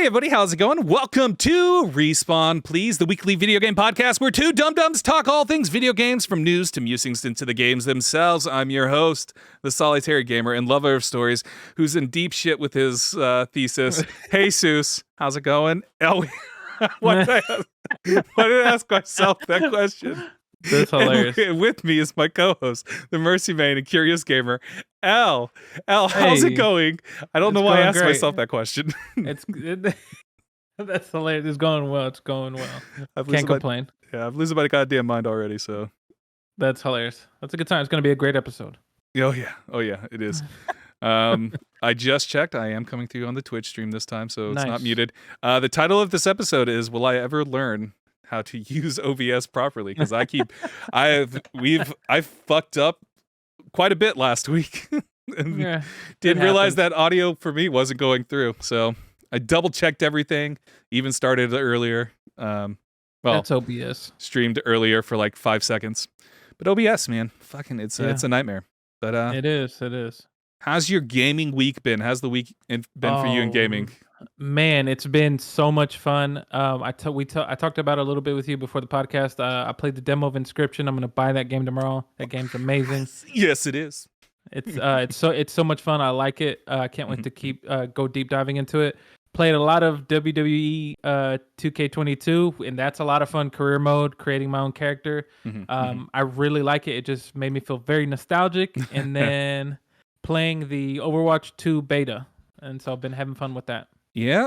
Hey everybody, how's it going? Welcome to Respawn Please, the weekly video game podcast where two dum-dums talk all things video games, from news to musings into the games themselves. I'm your host, the solitary gamer and lover of stories, who's in deep shit with his thesis. Jesus, how's it going? Why did I ask myself that question? That's hilarious. And with me is my co-host, the Mercy Main and Curious Gamer, Al. Al, how's it going? I don't know why I asked myself that question. That's hilarious. It's going well. Can't complain. I'm losing my goddamn mind already, so. That's hilarious. That's a good time. It's going to be a great episode. Oh yeah, it is. I just checked. I am coming through on the Twitch stream this time, so it's not muted. The title of this episode is "Will I Ever Learn How to Use OBS Properly?" Because I fucked up quite a bit last week. And didn't realize that audio for me wasn't going through. So I double checked everything, even started earlier. That's OBS. Streamed earlier for like 5 seconds. But OBS, man, fucking it's a nightmare. But it is. How's your gaming week been? How's the week been for you in gaming? Man, it's been so much fun. I talked about it a little bit with you before the podcast. I played the demo of Inscription. I'm going to buy that game tomorrow. That game's amazing. Yes, it is. It's so much fun. I like it. I can't wait to keep go deep diving into it. Played a lot of WWE 2K22, and that's a lot of fun. Career mode, creating my own character. I really like it. It just made me feel very nostalgic. And then playing the Overwatch 2 beta, and so I've been having fun with that. Yeah,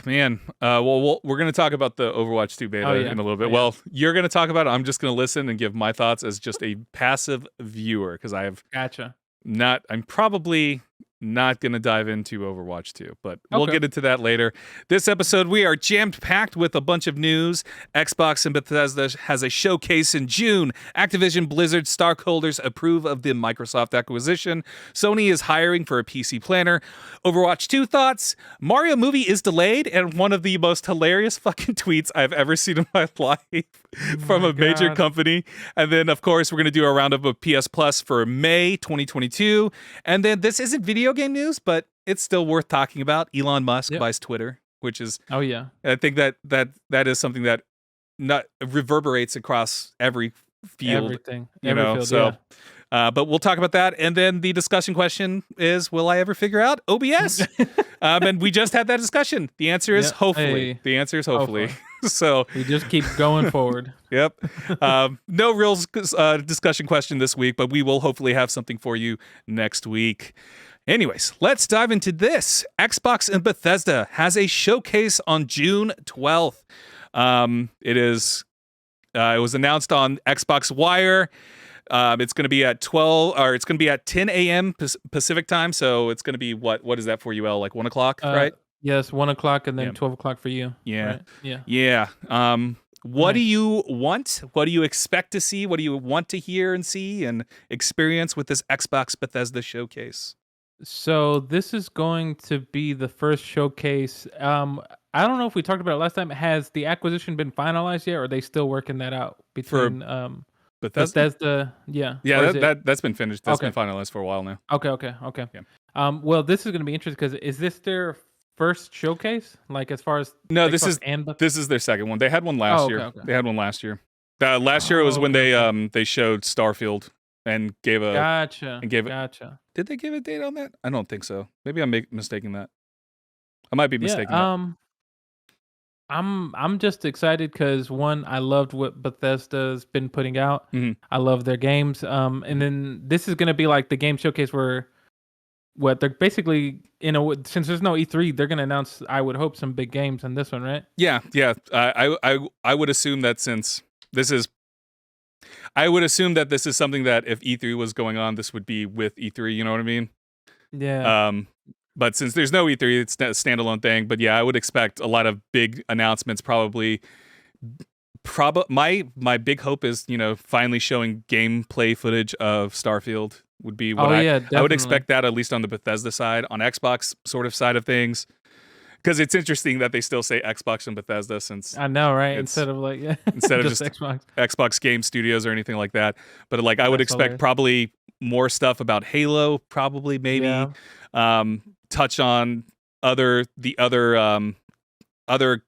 man. Well, we're going to talk about the Overwatch 2 beta in a little bit. Well, you're going to talk about it. I'm just going to listen and give my thoughts as just a passive viewer, because I'm probably not going to dive into Overwatch 2, but we'll get into that later. This episode, we are jammed-packed with a bunch of news. Xbox and Bethesda has a showcase in June. Activision Blizzard stockholders approve of the Microsoft acquisition. Sony is hiring for a PC planner. Overwatch 2 thoughts. Mario movie is delayed, and one of the most hilarious fucking tweets I've ever seen in my life from a major company. And then, of course, we're going to do a roundup of PS Plus for May 2022. And then this isn't video game news, but it's still worth talking about. Elon Musk buys Twitter, which is I think that is something that not reverberates across every field. Everything. But we'll talk about that. And then the discussion question is, will I ever figure out OBS? And we just had that discussion. The answer is hopefully. The answer is hopefully. So we just keep going forward. Yep. No real discussion question this week, but we will hopefully have something for you next week. Anyways, let's dive into this. Xbox and Bethesda has a showcase on June 12th. It was announced on Xbox Wire. It's going to be at 10 a.m. Pacific time. So it's going to be what is that for you, El? Like 1 o'clock, right? Yes, 1 o'clock and then 12 o'clock for you. Yeah. Right? Yeah. What do you want? What do you expect to see? What do you want to hear and see and experience with this Xbox Bethesda showcase? So this is going to be the first showcase. I don't know if we talked about it last time. Has the acquisition been finalized yet, or are they still working that out between Bethesda? Yeah. Yeah, that's been finished. That's been finalized for a while now. Okay. Yeah. Well, this is going to be interesting because is this their first showcase? Like as far as this is their second one. They had one last year. Okay. They had one last year. Last year was when they showed Starfield and gave a Gotcha. Did they give a date on that? I don't think so. Maybe I'm mistaking that. I might be mistaking that. I'm just excited because one, I loved what Bethesda's been putting out. I love their games. And then this is gonna be like the game showcase where they're basically since there's no E3, they're gonna announce, I would hope, some big games in this one, right? Yeah. I would assume that since this is. I would assume that this is something that if E3 was going on, this would be with E3. You know what I mean? Yeah. But since there's no E3, it's a standalone thing. But yeah, I would expect a lot of big announcements. Probably my big hope is finally showing gameplay footage of Starfield would be what I would expect that, at least on the Bethesda side. On Xbox sort of side of things. Because it's interesting that they still say Xbox and Bethesda, since I know, right? Instead of just Xbox Game Studios or anything like that. But like I would expect probably more stuff about Halo, probably maybe touch on the other other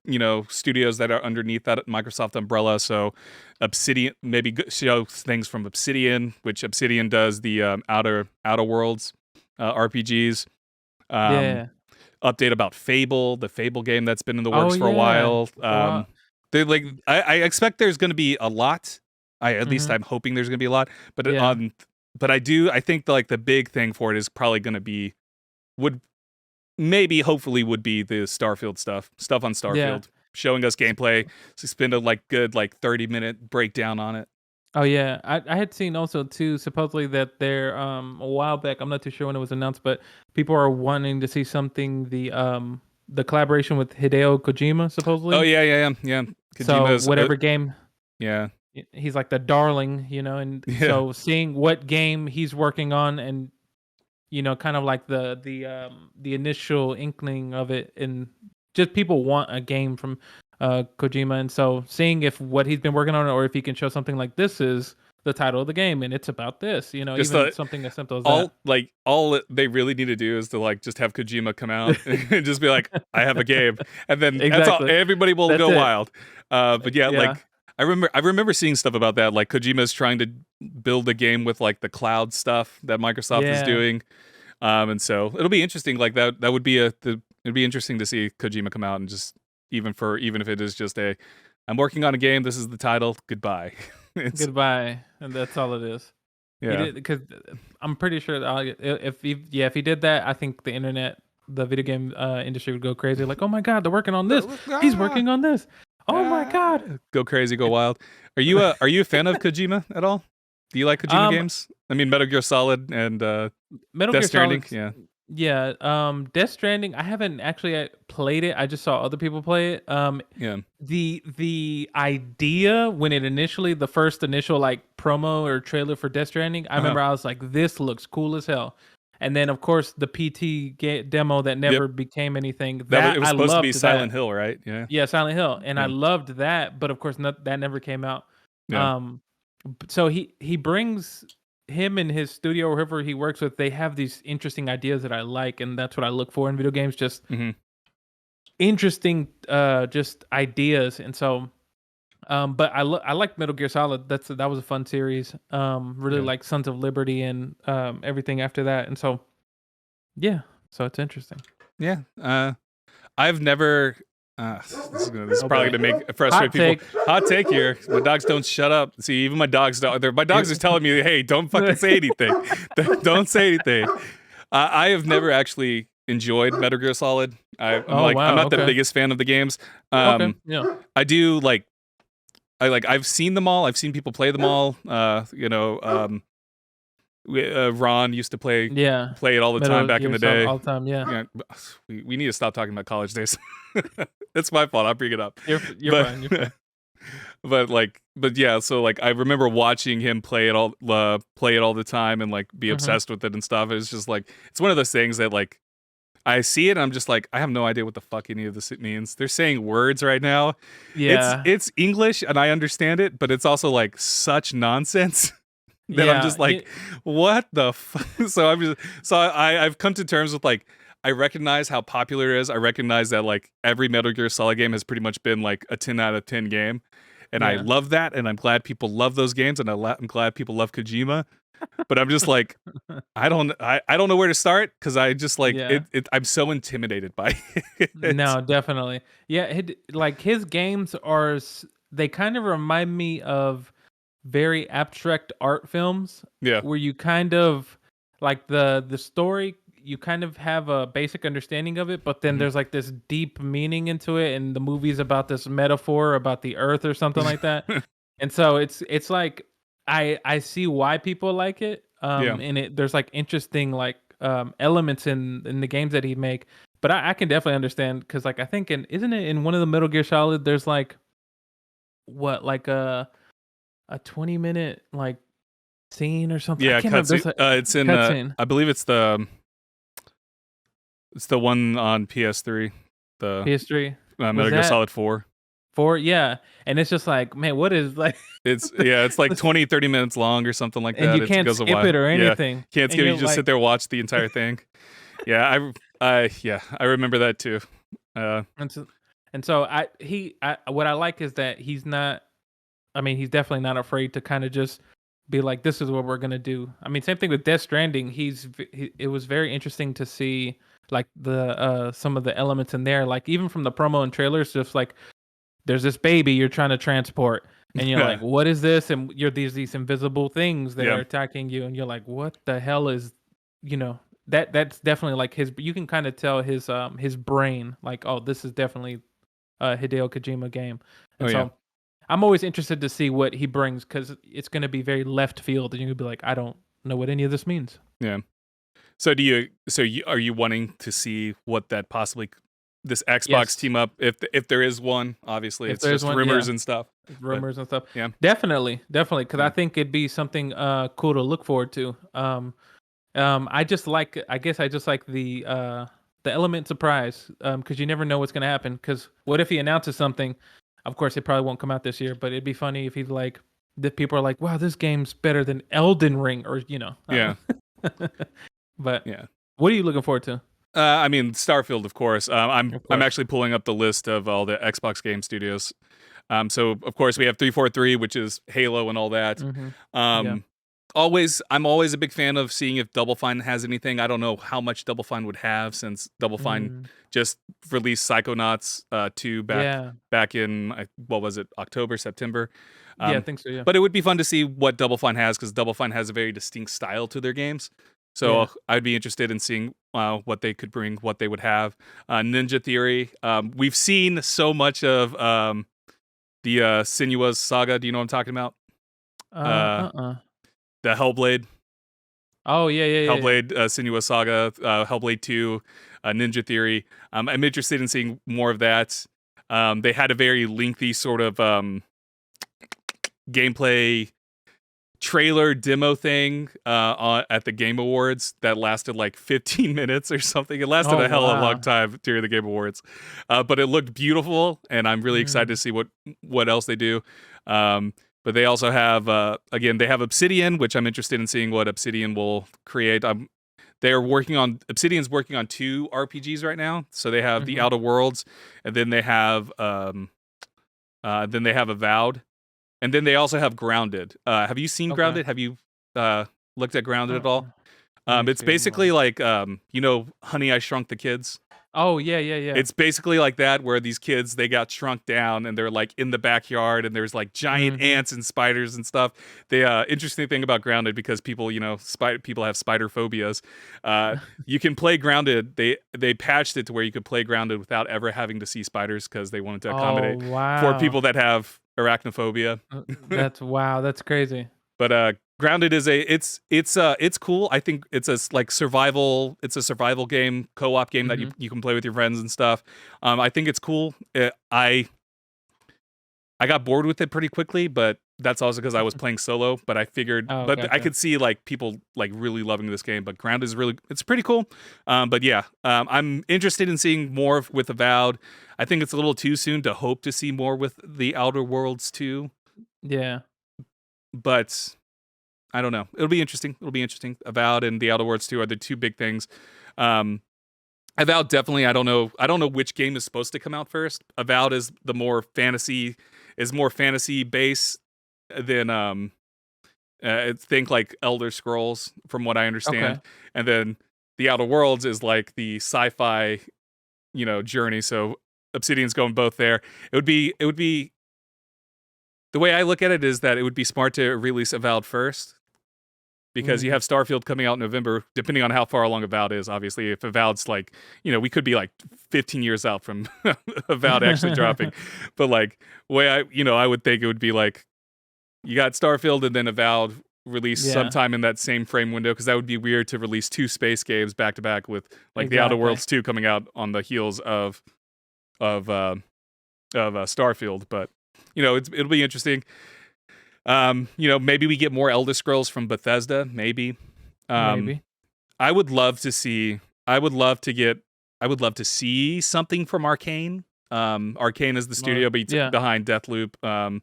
studios that are underneath that Microsoft umbrella. So Obsidian, maybe show things from Obsidian, which Obsidian does the Outer Worlds RPGs. Update about Fable, the Fable game that's been in the works for a while. They I expect there's going to be a lot. At least I'm hoping there's going to be a lot. But I think the big thing for it is probably going to be hopefully would be the Starfield stuff on Starfield, showing us gameplay. So spend a good 30-minute breakdown on it. Oh yeah, I had seen also too supposedly that they're a while back. I'm not too sure when it was announced, but people are wanting to see something the collaboration with Hideo Kojima supposedly. Oh yeah. Kojima's, so whatever game. Yeah. He's like the darling, and so seeing what game he's working on and kind of like the initial inkling of it, and just people want a game from Kojima, and so seeing if what he's been working on or if he can show something like this is the title of the game and it's about this, just even something as simple as that. All they really need to do is to just have Kojima come out and just be like, I have a game, and then that's all. Everybody will go wild. But I remember seeing stuff about that, like Kojima's trying to build a game with the cloud stuff that Microsoft is doing, and so it'll be interesting. That would be it'd be interesting to see Kojima come out and just even if it is just I'm working on a game. This is the title. Goodbye. Goodbye, and that's all it is. Yeah, because I'm pretty sure if he did that, I think the internet, the video game industry would go crazy. Like, oh my god, they're working on this. He's working on this. Oh my god! Go crazy, go wild. Are you a fan of Kojima at all? Do you like Kojima games? I mean, Metal Gear Solid and Death Stranding. Yeah. Death Stranding. I haven't actually played it. I just saw other people play it. The idea when the first initial promo or trailer for Death Stranding, I remember I was like, this looks cool as hell. And then, of course, the PT demo that never became anything. It was supposed to be Silent Hill, right? Yeah, Silent Hill. And I loved that, but of course, that never came out. Yeah. So he brings him and his studio or whoever he works with, they have these interesting ideas that I like, and that's what I look for in video games. Just interesting, just ideas. And so, but I like Metal Gear Solid. That was a fun series. Really like Sons of Liberty and everything after that. And so, so it's interesting. Yeah, I've never. This is probably going to frustrate people. Hot take here. My dogs don't shut up. See, even my dogs don't. My dogs are telling me, "Hey, don't fucking say anything. Don't say anything." I have never actually enjoyed Metal Gear Solid. I'm not the biggest fan of the games. I do I've seen them all. I've seen people play them all. Ron used to play it all the time back in the day. All the time, yeah. We need to stop talking about college days. It's my fault. I'll bring it up. You're fine. You're fine. But yeah. So I remember watching him play it all the time and be obsessed with it and stuff. It's just it's one of those things that I see it and I'm just I have no idea what the fuck any of this means. They're saying words right now. Yeah, it's English and I understand it, but it's also such nonsense. That I'm just what the fuck? So I've come to terms with I recognize how popular it is. I recognize that every Metal Gear Solid game has pretty much been a 10 out of 10 game. And I love that, and I'm glad people love those games, and I'm glad people love Kojima. But I'm just I don't know where to start because I just I'm so intimidated by it. No, definitely. Yeah, his games they kind of remind me of very abstract art films, where you kind of the story, you kind of have a basic understanding of it, but then there's this deep meaning into it, and the movie's about this metaphor about the earth or something like that. And so it's I see why people like it, and there's interesting elements in the games that he make, but I can definitely understand because I think isn't it in one of the Metal Gear Solid there's a 20-minute scene or something. Yeah, cutscene. It's in. I believe it's the one on PS3. The PS3. Metal Gear Solid 4. 4, yeah, and it's just man, what is It's 20-30 minutes long or something like that. And you can't skip it or anything. Can't skip. You just sit there and watch the entire thing. Yeah, I remember that too. And And so what I like is that he's not. I mean, he's definitely not afraid to kind of just be like, "This is what we're gonna do." I mean, same thing with Death Stranding. It was very interesting to see like the some of the elements in there, like even from the promo and trailers, just like there's this baby you're trying to transport, and you're like, "What is this?" And you're these invisible things that are attacking you, and you're like, "What the hell is?" You know, that's definitely like his. You can kind of tell his brain, like, "Oh, this is definitely a Hideo Kojima game," and so. I'm always interested to see what he brings because it's going to be very left field, and you're going to be like, I don't know what any of this means. Yeah. So are you wanting to see what that possibly this Xbox team up if there is one? Obviously, it's just rumors and stuff. Rumors and stuff. Yeah. Definitely, because I think it'd be something cool to look forward to. I guess I just like the element surprise because you never know what's going to happen. Because what if he announces something? Of course, it probably won't come out this year, but it'd be funny if he's like, the people are like, "Wow, this game's better than Elden Ring," or Yeah. But what are you looking forward to? I mean, Starfield, of course. I'm actually pulling up the list of all the Xbox game studios. So of course we have 343, which is Halo and all that. I'm always a big fan of seeing if Double Fine has anything. I don't know how much Double Fine would have since Double Fine just released Psychonauts 2 back in what was it, October, September. I think so. Yeah, but it would be fun to see what Double Fine has because Double Fine has a very distinct style to their games. So I'd be interested in seeing what they could bring, what they would have. Ninja Theory. We've seen so much of the Senua's Saga. Do you know what I'm talking about? The Hellblade. Oh, yeah. Hellblade, Senua's Saga, Hellblade 2, Ninja Theory. I'm interested in seeing more of that. They had a very lengthy sort of gameplay trailer demo thing at the Game Awards that lasted like 15 minutes or something. It lasted a hell of a long time during the Game Awards. But it looked beautiful, and I'm really excited to see what else they do. But they also have, they have Obsidian, which I'm interested in seeing what Obsidian will create. Obsidian's working on 2 RPGs right now. So they have The Outer Worlds, and then they have Avowed. And then they also have Grounded. Have you seen Grounded? Have you looked at Grounded at all? It's basically like, Honey, I Shrunk the Kids. Oh, yeah. It's basically like that, where these kids, they got shrunk down and they're like in the backyard and there's like giant ants and spiders and stuff. The interesting thing about Grounded, because people, people have spider phobias. You can play Grounded. They patched it to where you could play Grounded without ever having to see spiders because they wanted to accommodate for people that have arachnophobia. That's crazy. But Grounded is it's cool. I think it's a survival game, co-op game that you can play with your friends and stuff. I think it's cool. I got bored with it pretty quickly, but that's also because I was playing solo. But I figured, I could see like people like really loving this game. But Grounded is it's pretty cool. But yeah, I'm interested in seeing more with Avowed. I think it's a little too soon to hope to see more with The Outer Worlds 2. Yeah. But I don't know. It'll be interesting. Avowed and The Outer Worlds 2 are the 2 big things. Avowed definitely. I don't know which game is supposed to come out first. Avowed is more fantasy based than think like Elder Scrolls, from what I understand. And then The Outer Worlds is like the sci-fi, journey. So Obsidian's going both there. It would be the way I look at it is that it would be smart to release Avowed first, because you have Starfield coming out in November, depending on how far along Avowed is. Obviously, if Avowed's like, we could be like 15 years out from Avowed actually dropping. But like, way I would think it would be like, you got Starfield and then Avowed released sometime in that same frame window, because that would be weird to release 2 space games back to back with like The Outer Worlds 2 coming out on the heels of Starfield. But it'll be interesting. Maybe we get more Elder Scrolls from Bethesda. Maybe. Maybe. I would love to see something from Arcane. Arcane is the studio behind Deathloop.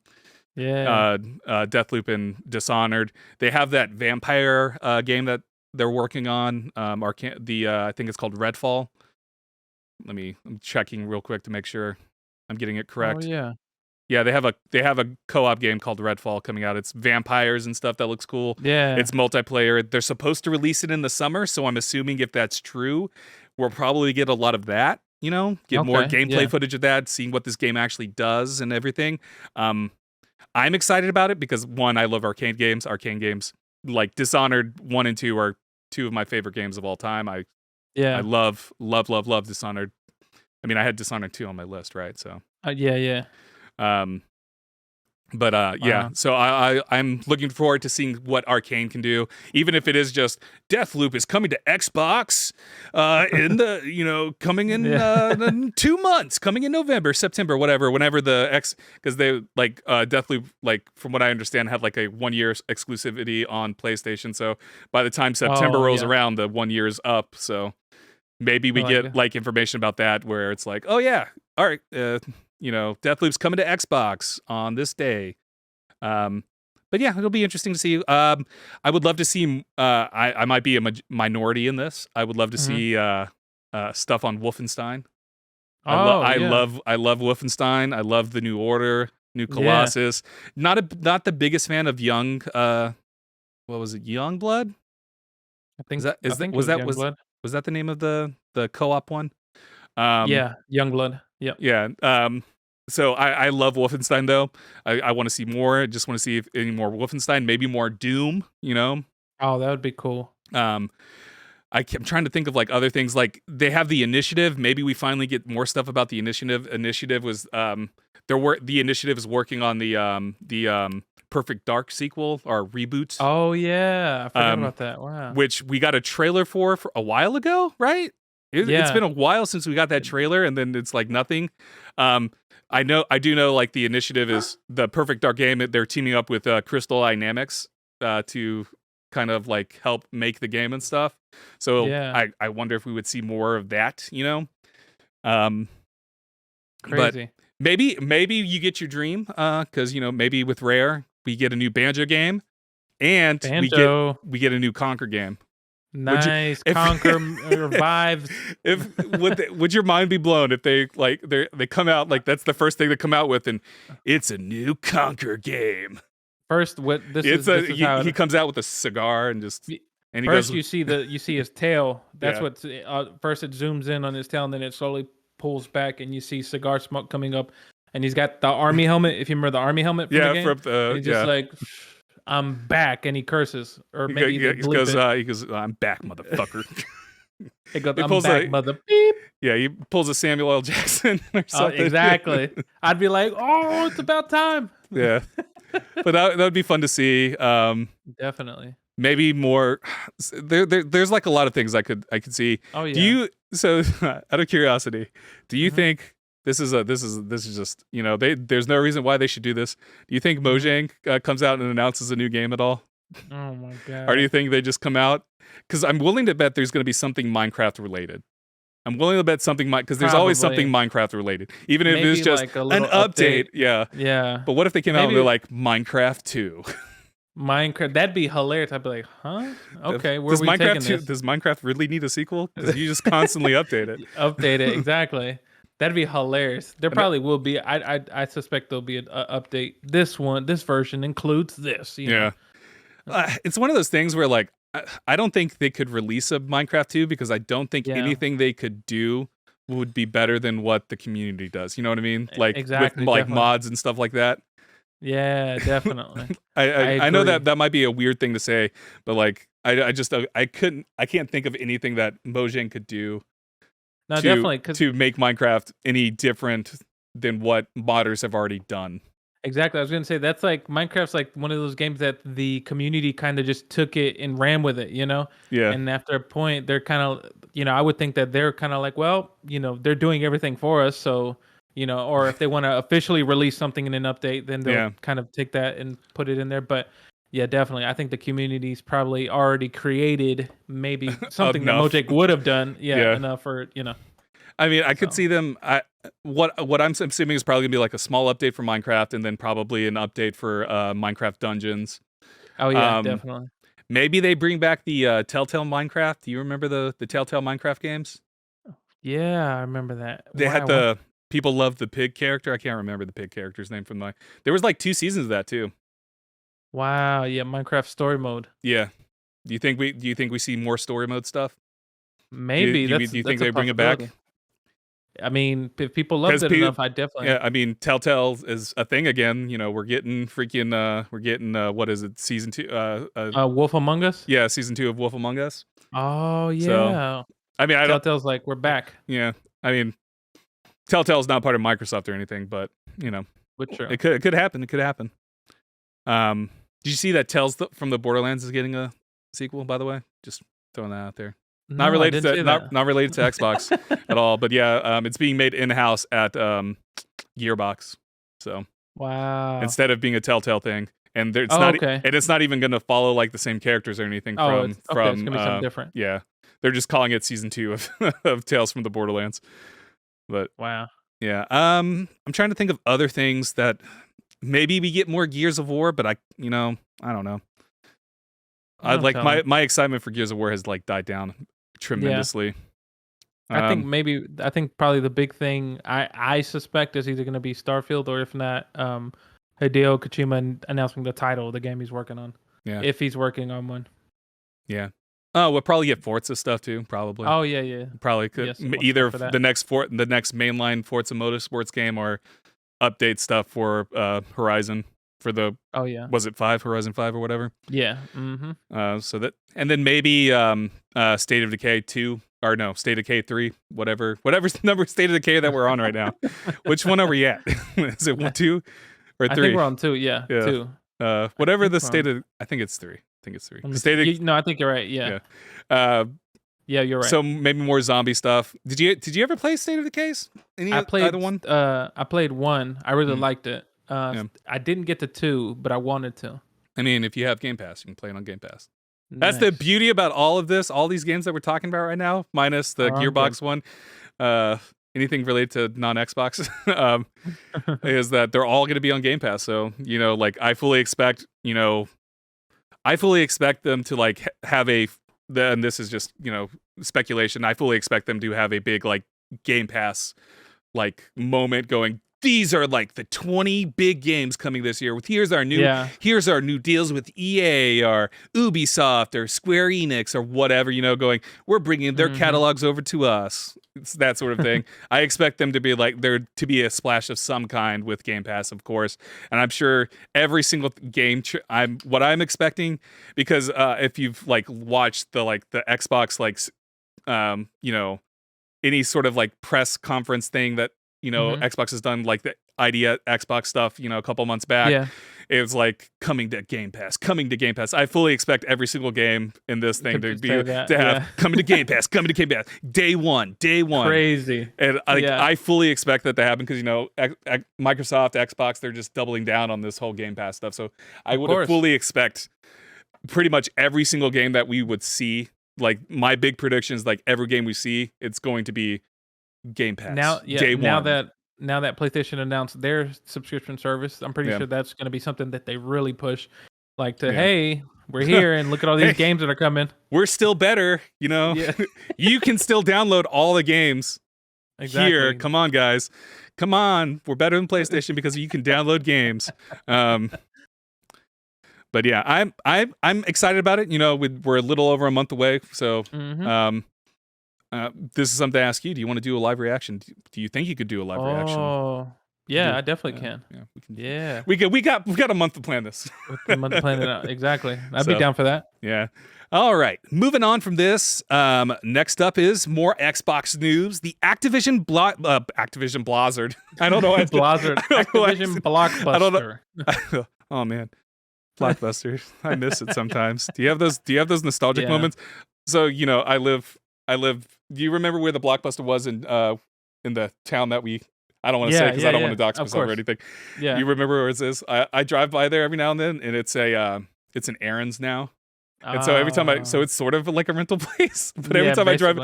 Deathloop and Dishonored. They have that vampire game that they're working on. Arcane. I think it's called Redfall. I'm checking real quick to make sure I'm getting it Oh correct. yeah. Yeah, they have a co-op game called Redfall coming out. It's vampires and stuff that looks cool. Yeah. It's multiplayer. They're supposed to release it in the summer, so I'm assuming if that's true, we'll probably get a lot of that. Get more gameplay footage of that, seeing what this game actually does and everything. I'm excited about it because one, I love arcade games. Arcade games like Dishonored 1 and 2 are two of my favorite games of all time. I love Dishonored. I mean, I had Dishonored 2 on my list, right? So yeah. Yeah. So I'm looking forward to seeing what Arcane can do, even if it is just Deathloop is coming to Xbox, in the coming in 2 months, coming in November, September, whatever, whenever because they Deathloop, from what I understand, had like a 1 year exclusivity on PlayStation. So by the time September rolls around, the 1 year's up. So maybe we get information about that where it's like, oh yeah, all right. Deathloop's coming to Xbox on this day. But yeah, it'll be interesting to see. I would love to see. I might be a minority in this. I would love to see stuff on Wolfenstein. I love Wolfenstein. I love the New Order, New Colossus. Yeah. Not the biggest fan of Young. What was it? Youngblood. I think was that the name of the co-op one? Yeah, Youngblood. Yep. Yeah. So I love Wolfenstein though. I want to see more. I just want to see if any more Wolfenstein, maybe more Doom. Oh, that would be cool. I'm trying to think of other things. Like they have the Initiative. Maybe we finally get more stuff about the Initiative. Initiative was the Initiative is working on the Perfect Dark sequel or reboot. Oh yeah, I forgot about that. Wow. Which we got a trailer for a while ago, right? It's been a while since we got that trailer, and then it's nothing. I do know the Initiative is the Perfect Dark game. They're teaming up with Crystal Dynamics to kind of help make the game and stuff. So I wonder if we would see more of that, Crazy. But maybe you get your dream, because maybe with Rare we get a new Banjo game, and we get a new Conquer game. Nice. Conquer revives. Would your mind be blown if they come out that's the first thing they come out with, and it's a new Conquer game. First, he comes out with a cigar and he first goes, you see his tail. That's what first it zooms in on his tail, and then it slowly pulls back, and you see cigar smoke coming up, and he's got the army helmet. If you remember the army helmet from the game, he's just I'm back, and he curses, or maybe he goes, I'm back, motherfucker. He goes, I'm back, mother beep. Yeah, he pulls a Samuel L. Jackson or something. Exactly. I'd be like, oh, it's about time. Yeah, but that would be fun to see. Definitely. Maybe more. There's a lot of things I could see. Oh yeah. Out of curiosity, do you think? This is just there's no reason why they should do this. Do you think Mojang comes out and announces a new game at all? Oh my god! Or do you think they just come out? Because I'm willing to bet there's going to be something Minecraft related. I'm willing to bet something because there's always something Minecraft related, even if it's just an update. Yeah. But what if they came out and they're like Minecraft 2? Minecraft, that'd be hilarious. I'd be like, huh? Okay, where are we taking this? Does Minecraft really need a sequel? Because you just constantly update it. Update it, exactly. That'd be hilarious. There probably will be. I suspect there'll be an update. This version includes this. It's one of those things where I don't think they could release a Minecraft 2 because I don't think anything they could do would be better than what the community does. You know what I mean? Exactly, with mods and stuff like that. Yeah, definitely. I know that might be a weird thing to say, but I can't think of anything that Mojang could do. No, definitely, to make Minecraft any different than what modders have already done. Exactly. I was gonna say that's Minecraft's one of those games that the community kind of just took it and ran with it, Yeah. And after a point, they're kind of, I would think that they're kind of well, they're doing everything for us, so or if they want to officially release something in an update, then they'll kind of take that and put it in there. But yeah, definitely. I think the community's probably already created maybe something that Mojang would have done. Yeah, enough for, I mean, I could see them. What I'm assuming is probably gonna be a small update for Minecraft, and then probably an update for Minecraft Dungeons. Oh yeah, definitely. Maybe they bring back the Telltale Minecraft. Do you remember the Telltale Minecraft games? Yeah, I remember that. They had the people love the pig character. I can't remember the pig character's name from the. There was like 2 seasons of that too. Wow. Yeah, Minecraft story mode. Yeah. Do you think we see more story mode stuff? Maybe. Do you think they bring it back? I mean, if people loved it enough, I definitely. Yeah, I mean, Telltale is a thing again. You know, we're getting what is it? Season 2. Wolf Among Us. Yeah, season 2 of Wolf Among Us. Oh yeah. So, I mean, Telltale's like, we're back. Yeah, I mean, Telltale's not part of Microsoft or anything, but you know, sure. it could happen. It could happen. Did you see that Tales from the Borderlands is getting a sequel? By the way, just throwing that out there. No, not related to Xbox at all, but yeah, it's being made in-house at Gearbox. So wow, instead of being a Telltale thing, and it's not even going to follow like the same characters or anything it's gonna be something different. Yeah, they're just calling it season 2 of Tales from the Borderlands. But wow, yeah, I'm trying to think of other things that maybe we get more Gears of War, but I don't know. My excitement for Gears of War has like died down tremendously. Yeah. I think probably the big thing I suspect is either going to be Starfield, or if not, Hideo Kojima announcing the title of the game he's working on. Yeah, if he's working on one. Yeah. Oh, we'll probably get Forza stuff too. Probably. Oh yeah. Probably could either the next mainline Forza Motorsports game, or update stuff for Horizon. For the was it 5 Horizon 5 or whatever? Yeah. So that, and then maybe State of Decay 2, or no, State of Decay 3, whatever number State of Decay that we're on right now. Which one are we at? Is it 2 or 3? I think we're on 2. Yeah. 2. Whatever the state of, I think it's 3. I think I think you're right. Yeah. Yeah, you're right. So maybe more zombie stuff. Did you ever play State of Decays? Either one? I played 1. I really liked it. I didn't get to 2, but I wanted to. I mean, if you have Game Pass, you can play it on Game Pass. Nice. That's the beauty about all of this, all these games that we're talking about right now, minus the Gearbox one. Anything related to non-Xbox, is that they're all going to be on Game Pass. So, you know, like I fully expect them to like have and this is just, you know, speculation. I fully expect them to have a big like Game Pass like moment going, these are like the 20 big games coming this year. Here's our new deals with EA or Ubisoft or Square Enix or whatever, you know, going, we're bringing their catalogs over to us. It's that sort of thing. I expect them to be like, there to be a splash of some kind with Game Pass, of course. And I'm sure every single game, what I'm expecting, because if you've like watched the Xbox, like, you know, any sort of like press conference thing that, you know, Xbox has done, like the ID Xbox stuff, you know, a couple months back. Yeah. It was like coming to Game Pass. I fully expect every single game in this thing to have coming to Game Pass, day one. Crazy. And I fully expect that to happen because, you know, Microsoft, Xbox, they're just doubling down on this whole Game Pass stuff. So I would fully expect pretty much every single game that we would see, like my big predictions, like every game we see, it's going to be Game Pass. Now that PlayStation announced their subscription service, I'm pretty sure that's going to be something that they really push. Like hey, we're here and look at all these games that are coming. We're still better, you know. Yeah. You can still download all the games here. Come on, guys. Come on. We're better than PlayStation because you can download games. But yeah, I'm excited about it. You know, we're a little over a month away, so this is something to ask you. Do you want to do a live reaction? Do you think you could do a live reaction? Oh, yeah, I definitely can. Yeah, we can. Yeah, we got a month to plan this. A month to plan it out. Exactly. I'd be down for that. Yeah. All right. Moving on from this. Next up is more Xbox news. The Activision Blizzard. I don't know. Activision Blockbuster. I don't know. Oh man, Blockbuster. I miss it sometimes. Do you have those nostalgic moments? So you know, I live. Do you remember where the Blockbuster was in the town that I don't want to say because I don't want to dox myself or anything. Yeah. You remember where it is? I drive by there every now and then, and it's an Aaron's now. And so every time it's sort of like a rental place. But every time I drive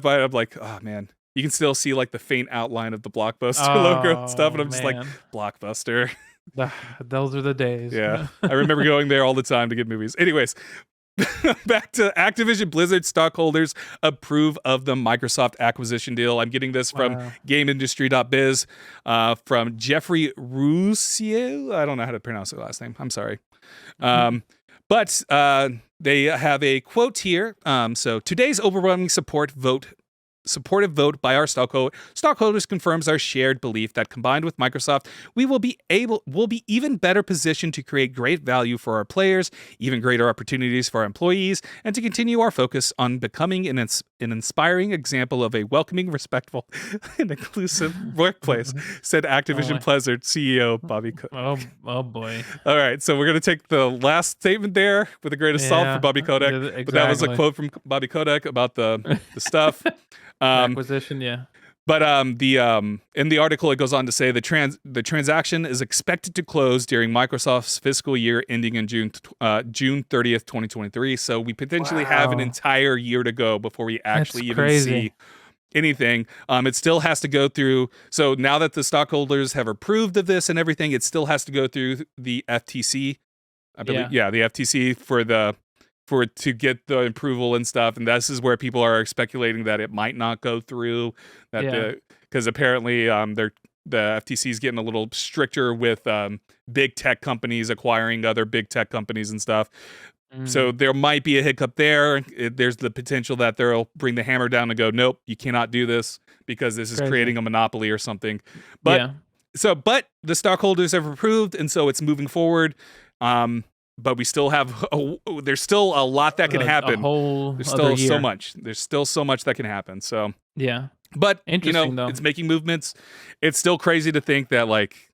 by it, I'm like, oh man, you can still see like the faint outline of the Blockbuster logo and stuff, and I'm just like, Blockbuster. Those are the days. Yeah. I remember going there all the time to get movies. Anyways, back to Activision Blizzard stockholders approve of the Microsoft acquisition deal. I'm getting this from GameIndustry.biz, from Jeffrey Roussier. I don't know how to pronounce the last name. I'm sorry. But they have a quote here. So today's overwhelming supportive vote by our stockholders confirms our shared belief that combined with Microsoft, we'll be even better positioned to create great value for our players, even greater opportunities for our employees, and to continue our focus on becoming an inspiring example of a welcoming, respectful, and inclusive workplace, said Activision Blizzard CEO Bobby Kotick. Oh boy. All right, so we're going to take the last statement there with a grain of salt for Bobby Kotick. Exactly. But that was a quote from Bobby Kotick about the stuff. Acquisition, yeah. But in the article, it goes on to say the transaction is expected to close during Microsoft's fiscal year ending in June 30th, 2023. So we potentially have an entire year to go before we actually see anything. It still has to go through. So now that the stockholders have approved of this and everything, it still has to go through the FTC. I believe, the FTC for it to get the approval and stuff, and this is where people are speculating that it might not go through. Because apparently the FTC is getting a little stricter with big tech companies acquiring other big tech companies and stuff. So there might be a hiccup there. There's the potential that they'll bring the hammer down and go, nope, you cannot do this because this is creating a monopoly or something. But but the stockholders have approved, and so it's moving forward. But we still have there's still a lot that can happen. There's still so much. There's still so much that can happen. So but though, it's making movements. It's still crazy to think that, like,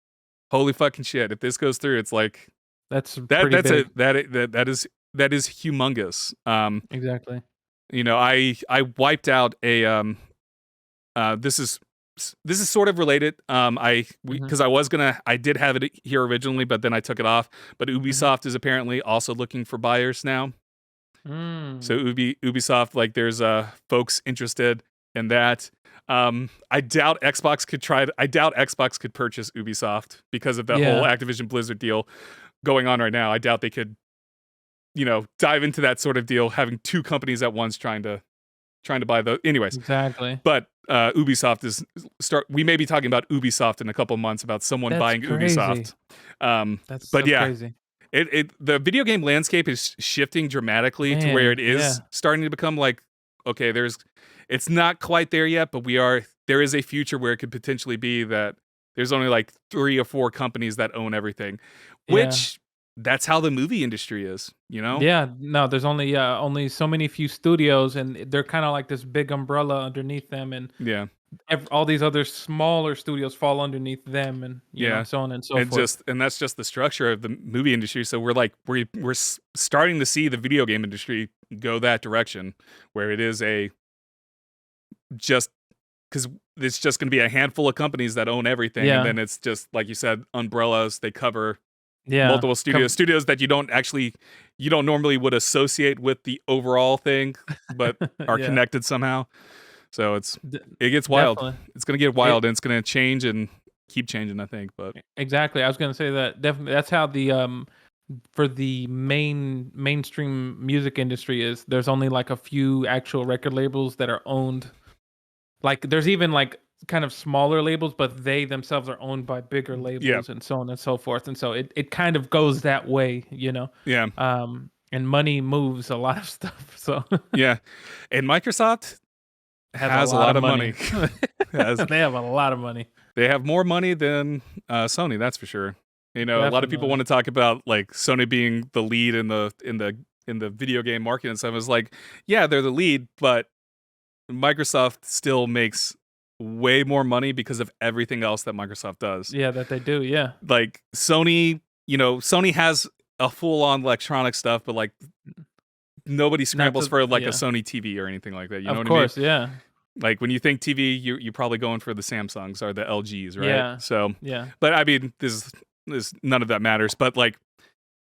holy fucking shit, if this goes through, it's like that's big. That is humongous. Exactly. I wiped out a this is sort of related. Because I did have it here originally, but then I took it off. But Ubisoft is apparently also looking for buyers now. So Ubisoft, like, there's folks interested in that. I doubt Xbox could purchase Ubisoft because of the whole Activision Blizzard deal going on right now. I doubt they could, dive into that sort of deal, having two companies at once trying to buy the. Anyways, exactly. But Ubisoft we may be talking about Ubisoft in a couple of months about someone buying crazy. Ubisoft. That's crazy. The video game landscape is shifting dramatically to where it is starting to become like, okay, it's not quite there yet, but there is a future where it could potentially be that there's only like 3 or 4 companies that own everything, which that's how the movie industry is, Yeah, no, there's only so many few studios, and they're kind of like this big umbrella underneath them, and all these other smaller studios fall underneath them, and so on and so forth. And that's just the structure of the movie industry. So we're starting to see the video game industry go that direction, where it is because it's just going to be a handful of companies that own everything, and then it's just, like you said, umbrellas. They cover multiple studios that you don't normally would associate with the overall thing, but are connected somehow. So it gets wild. Definitely. It's going to get wild, and it's going to change and keep changing, I think. But exactly, I was going to say that definitely that's how the for the mainstream music industry is. There's only like a few actual record labels that are owned. Like, there's even like kind of smaller labels, but they themselves are owned by bigger labels and so on and so forth. And so it kind of goes that way, Yeah. And money moves a lot of stuff. So yeah. And Microsoft has a lot of money. They have a lot of money. They have more money than Sony, that's for sure. Definitely. A lot of people want to talk about, like, Sony being the lead in the video game market and stuff. It's like, yeah, they're the lead, but Microsoft still makes way more money because of everything else that Microsoft does. Yeah, that they do. Yeah. Like Sony, Sony has a full-on electronic stuff, but like nobody scrambles for like a Sony TV or anything like that. You know what I mean? Of course, yeah. Like, when you think TV, you're probably going for the Samsungs or the LGs, right? Yeah. So but I mean, this none of that matters. But like,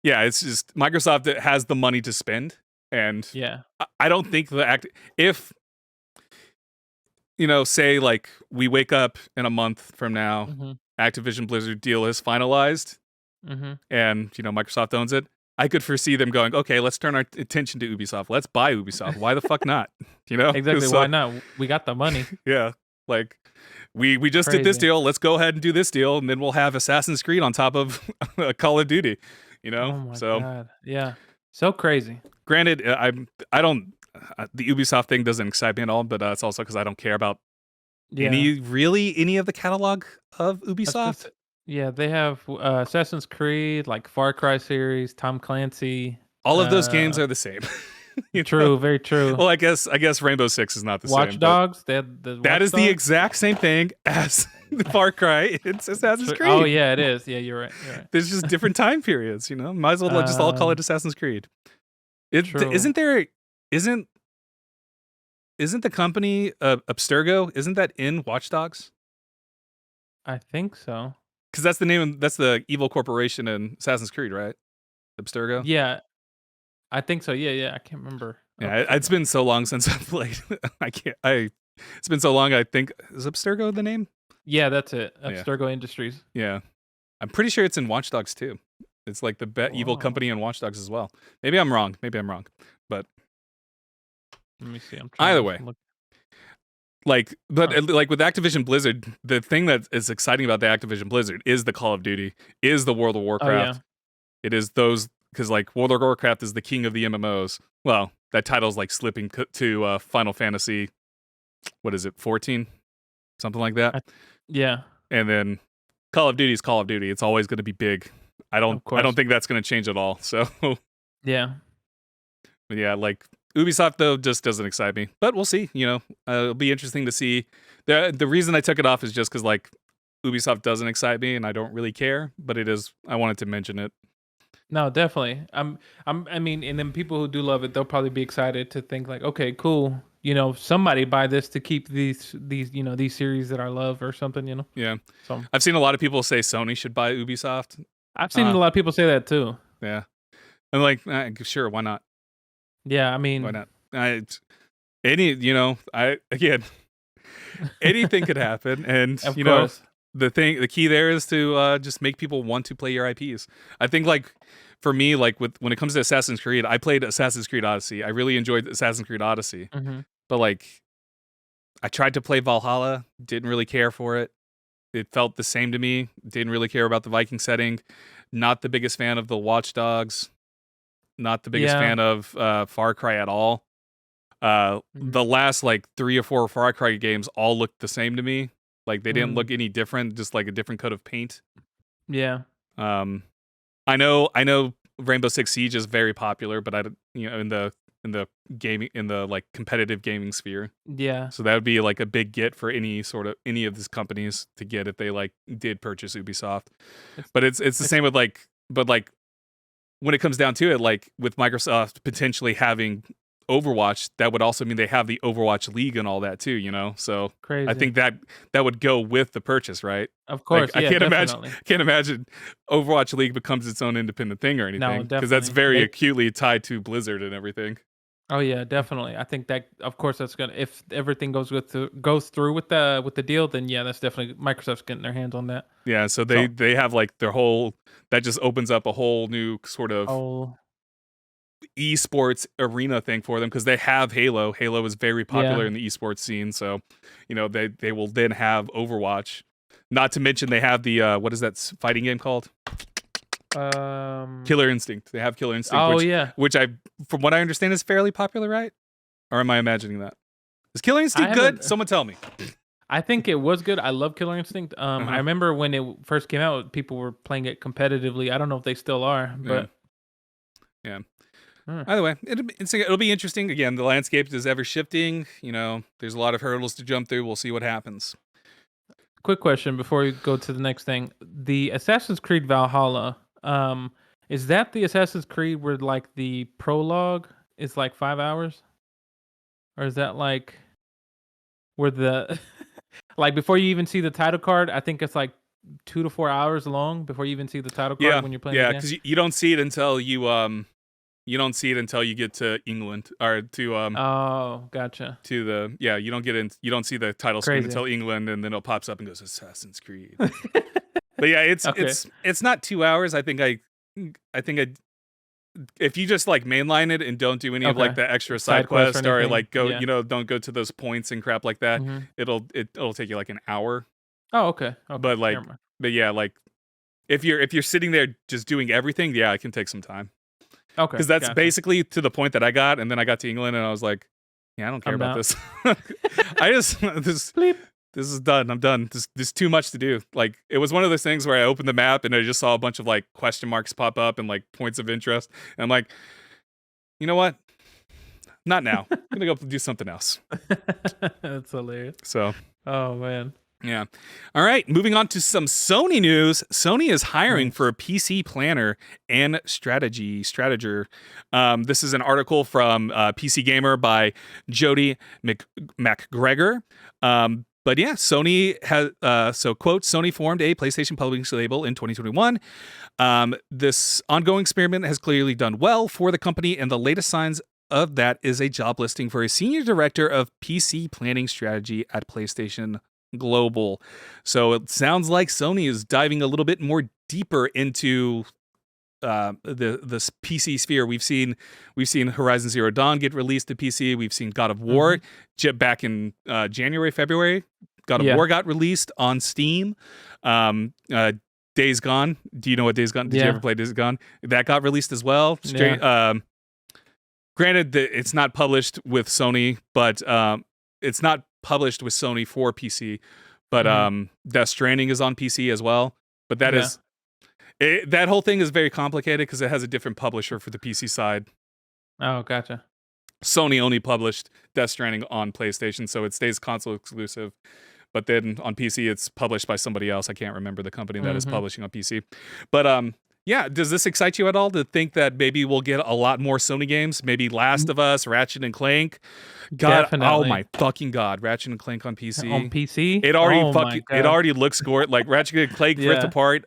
it's just Microsoft has the money to spend, and I don't think if say, like, we wake up in a month from now, Activision Blizzard deal is finalized, and Microsoft owns it. I could foresee them going, okay, let's turn our attention to Ubisoft. Let's buy Ubisoft. Why the fuck not? You know? Exactly. Why not? We got the money. Yeah. Like we just did this deal. Let's go ahead and do this deal, and then we'll have Assassin's Creed on top of Call of Duty. You know? Oh my God. Yeah. So crazy. Granted, I don't. The Ubisoft thing doesn't excite me at all, but it's also because I don't care about any of the catalog of Ubisoft. Yeah, they have Assassin's Creed, like Far Cry series, Tom Clancy. All of those games are the same. True, very true. Well, I guess Rainbow Six is not the Watch same. Dogs. That is the exact same thing as Far Cry. It's Assassin's Creed. Oh yeah, it is. Yeah, you're right. There's just different time periods. You know, might as well just all call it Assassin's Creed. Isn't the company Abstergo? Isn't that in Watch Dogs? I think so. Because that's the name. That's the evil corporation in Assassin's Creed, right? Abstergo. Yeah, I think so. Yeah. I can't remember. Yeah, it's been so long since I've played. It's been so long. I think is Abstergo the name? Yeah, that's it. Abstergo Industries. Yeah, I'm pretty sure it's in Watch Dogs too. It's like the evil company in Watch Dogs as well. Maybe I'm wrong. But let me see. Either way. Like with Activision Blizzard, the thing that is exciting about the Activision Blizzard is the Call of Duty, is the World of Warcraft. It is those, because like World of Warcraft is the king of the MMOs. Well, that title's like slipping to Final Fantasy, what is it, 14? Something like that. Yeah. And then Call of Duty is Call of Duty. It's always going to be big. I don't think that's going to change at all. So yeah. But yeah, like Ubisoft though just doesn't excite me, but we'll see. You know, it'll be interesting to see. The reason I took it off is just because like Ubisoft doesn't excite me, and I don't really care. But it is. I wanted to mention it. No, definitely. I mean, and then people who do love it, they'll probably be excited to think like, okay, cool. You know, somebody buy this to keep these these series that I love or something. You know. Yeah. So I've seen a lot of people say Sony should buy Ubisoft. I've seen a lot of people say that too. Yeah. I'm like, sure, why not? Yeah, I mean, why not? Anything could happen, and of you course. know, the key there is to just make people want to play your IPs. I think like for me, like when it comes to Assassin's Creed, I played Assassin's Creed Odyssey. I really enjoyed Assassin's Creed Odyssey, but like I tried to play Valhalla, didn't really care for it. It felt the same to me. Didn't really care about the Viking setting. Not the biggest fan of the Watch Dogs. Not the biggest fan of Far Cry at all. The last like 3 or 4 Far Cry games all looked the same to me. Like they didn't look any different, just like a different coat of paint. Yeah. I know Rainbow Six Siege is very popular, but in the gaming, in the like competitive gaming sphere. Yeah. So that would be like a big get for any of these companies to get if they like did purchase Ubisoft. But it's the same with like when it comes down to it, like with Microsoft potentially having Overwatch, that would also mean they have the Overwatch League and all that too, you know? So crazy. I think that would go with the purchase, right? Of course. Like, I can't imagine Overwatch League becomes its own independent thing or anything. Because that's very acutely tied to Blizzard and everything. Oh yeah, definitely. I think that, of course, that's gonna, if everything goes through with the deal, then yeah, that's definitely Microsoft's getting their hands on that. Yeah, so they have like their whole, that just opens up a whole new sort of esports arena thing for them, because they have Halo. Halo is very popular in the esports scene, so you know they will then have Overwatch. Not to mention they have the what is that fighting game called? Killer Instinct. They have Killer Instinct. Which from what I understand is fairly popular, right? Or am I imagining that? Is Killer Instinct good? Someone tell me. I think it was good. I love Killer Instinct. I remember when it first came out, people were playing it competitively. I don't know if they still are, but yeah. Either way, it'll be interesting. Again, the landscape is ever shifting. You know, there's a lot of hurdles to jump through. We'll see what happens. Quick question before we go to the next thing: the Assassin's Creed Valhalla. Is that the Assassin's Creed where like the prologue is like 5 hours, or is that like where the like before you even see the title card? I think it's like 2 to 4 hours long before you even see the title card when you're playing. Yeah, because you don't see it until you get to England or to Oh, gotcha. To the you don't see the title screen until England, and then it pops up and goes Assassin's Creed. But yeah, it's not 2 hours. I think if you just like mainline it and don't do any of like the extra side quest or like go, don't go to those points and crap like that, it'll take you like an hour. Oh, okay. But like, yeah, like if you're sitting there just doing everything, yeah, it can take some time. Okay. Because that's basically to the point that I got, and then I got to England and I was like, yeah, I don't care about this. I just this is done. I'm done. There's too much to do. Like, it was one of those things where I opened the map and I just saw a bunch of like question marks pop up and like points of interest. And I'm like, you know what? Not now. I'm gonna go do something else. That's hilarious. So. Oh man. Yeah. All right. Moving on to some Sony news. Sony is hiring for a PC planner and strateger. This is an article from PC Gamer by Jody McGregor. But yeah, Sony has, quote, Sony formed a PlayStation publishing label in 2021. This ongoing experiment has clearly done well for the company, and the latest signs of that is a job listing for a senior director of PC planning strategy at PlayStation Global. So it sounds like Sony is diving a little bit more deeper into the PC sphere. We've seen Horizon Zero Dawn get released to PC. We've seen God of War back in January, February. God of War got released on Steam. Days Gone. Do you know what Days Gone? Did you ever play Days Gone? That got released as well. Granted that it's not published with Sony, but it's not published with Sony for PC. But Death Stranding is on PC as well. But that is that whole thing is very complicated because it has a different publisher for the PC side. Oh, gotcha. Sony only published Death Stranding on PlayStation, so it stays console exclusive. But then on PC, it's published by somebody else. I can't remember the company that is publishing on PC. But yeah, does this excite you at all to think that maybe we'll get a lot more Sony games? Maybe Last of Us, Ratchet and Clank. God, definitely. Oh my fucking God, Ratchet and Clank on PC. On PC, it already looks gorgeous. Like Ratchet and Clank Rift Apart.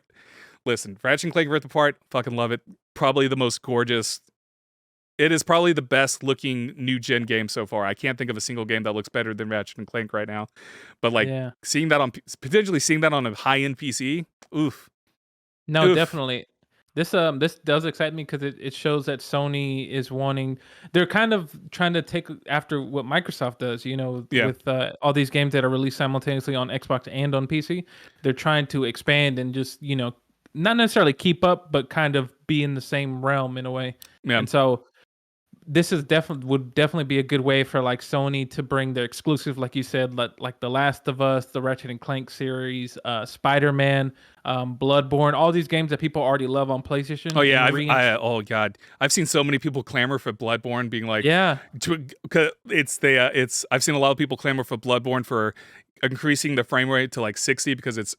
Listen, Ratchet and Clank Rift Apart, fucking love it. Probably the most gorgeous. It is probably the best looking new gen game so far. I can't think of a single game that looks better than Ratchet and Clank right now. But like potentially seeing that on a high end PC, oof. No, oof. Definitely. This does excite me because it shows that Sony is wanting. They're kind of trying to take after what Microsoft does, with all these games that are released simultaneously on Xbox and on PC. They're trying to expand and just not necessarily keep up, but kind of be in the same realm in a way. Yeah. And so this would definitely be a good way for like Sony to bring their exclusive, like you said, like The Last of Us, the Ratchet and Clank series, Spider-Man, Bloodborne, all these games that people already love on PlayStation. Oh yeah, oh God, I've seen so many people clamor for Bloodborne, being like, I've seen a lot of people clamor for Bloodborne for increasing the frame rate to like 60 because it's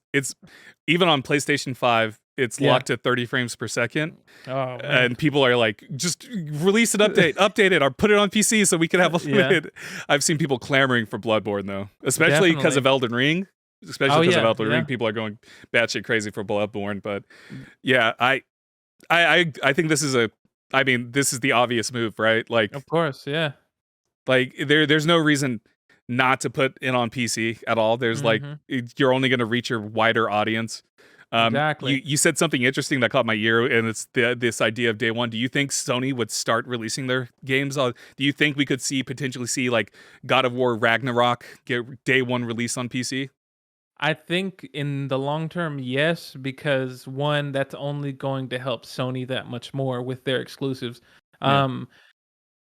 even on PlayStation 5. It's locked to 30 frames per second. Oh, man. And people are like, just release an update it, or put it on PC so we can have a limited. I've seen people clamoring for Bloodborne though, especially because of Elden Ring. Especially because of Elden Ring, people are going batshit crazy for Bloodborne. But yeah, I think this is this is the obvious move, right? Like, of course, yeah. Like there's no reason not to put it on PC at all. There's like you're only going to reach your wider audience. Exactly. You said something interesting that caught my ear, and it's this idea of day one. Do you think Sony would start releasing their games? Do you think we could potentially see like God of War Ragnarok get day one release on PC? I think in the long term, yes, because one, that's only going to help Sony that much more with their exclusives.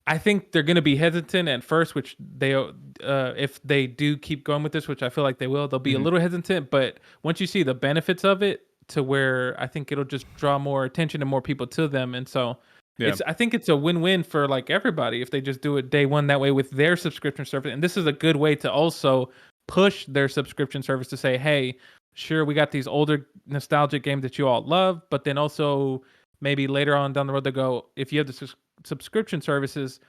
I think they're going to be hesitant at first, which they, if they do keep going with this, which I feel like they will, they'll be a little hesitant. But once you see the benefits of it, to where I think it'll just draw more attention and more people to them, and so I think it's a win-win for like everybody if they just do it day one that way with their subscription service. And this is a good way to also push their subscription service to say, hey, sure, we got these older nostalgic games that you all love, but then also maybe later on down the road they go, if you have the subscription services,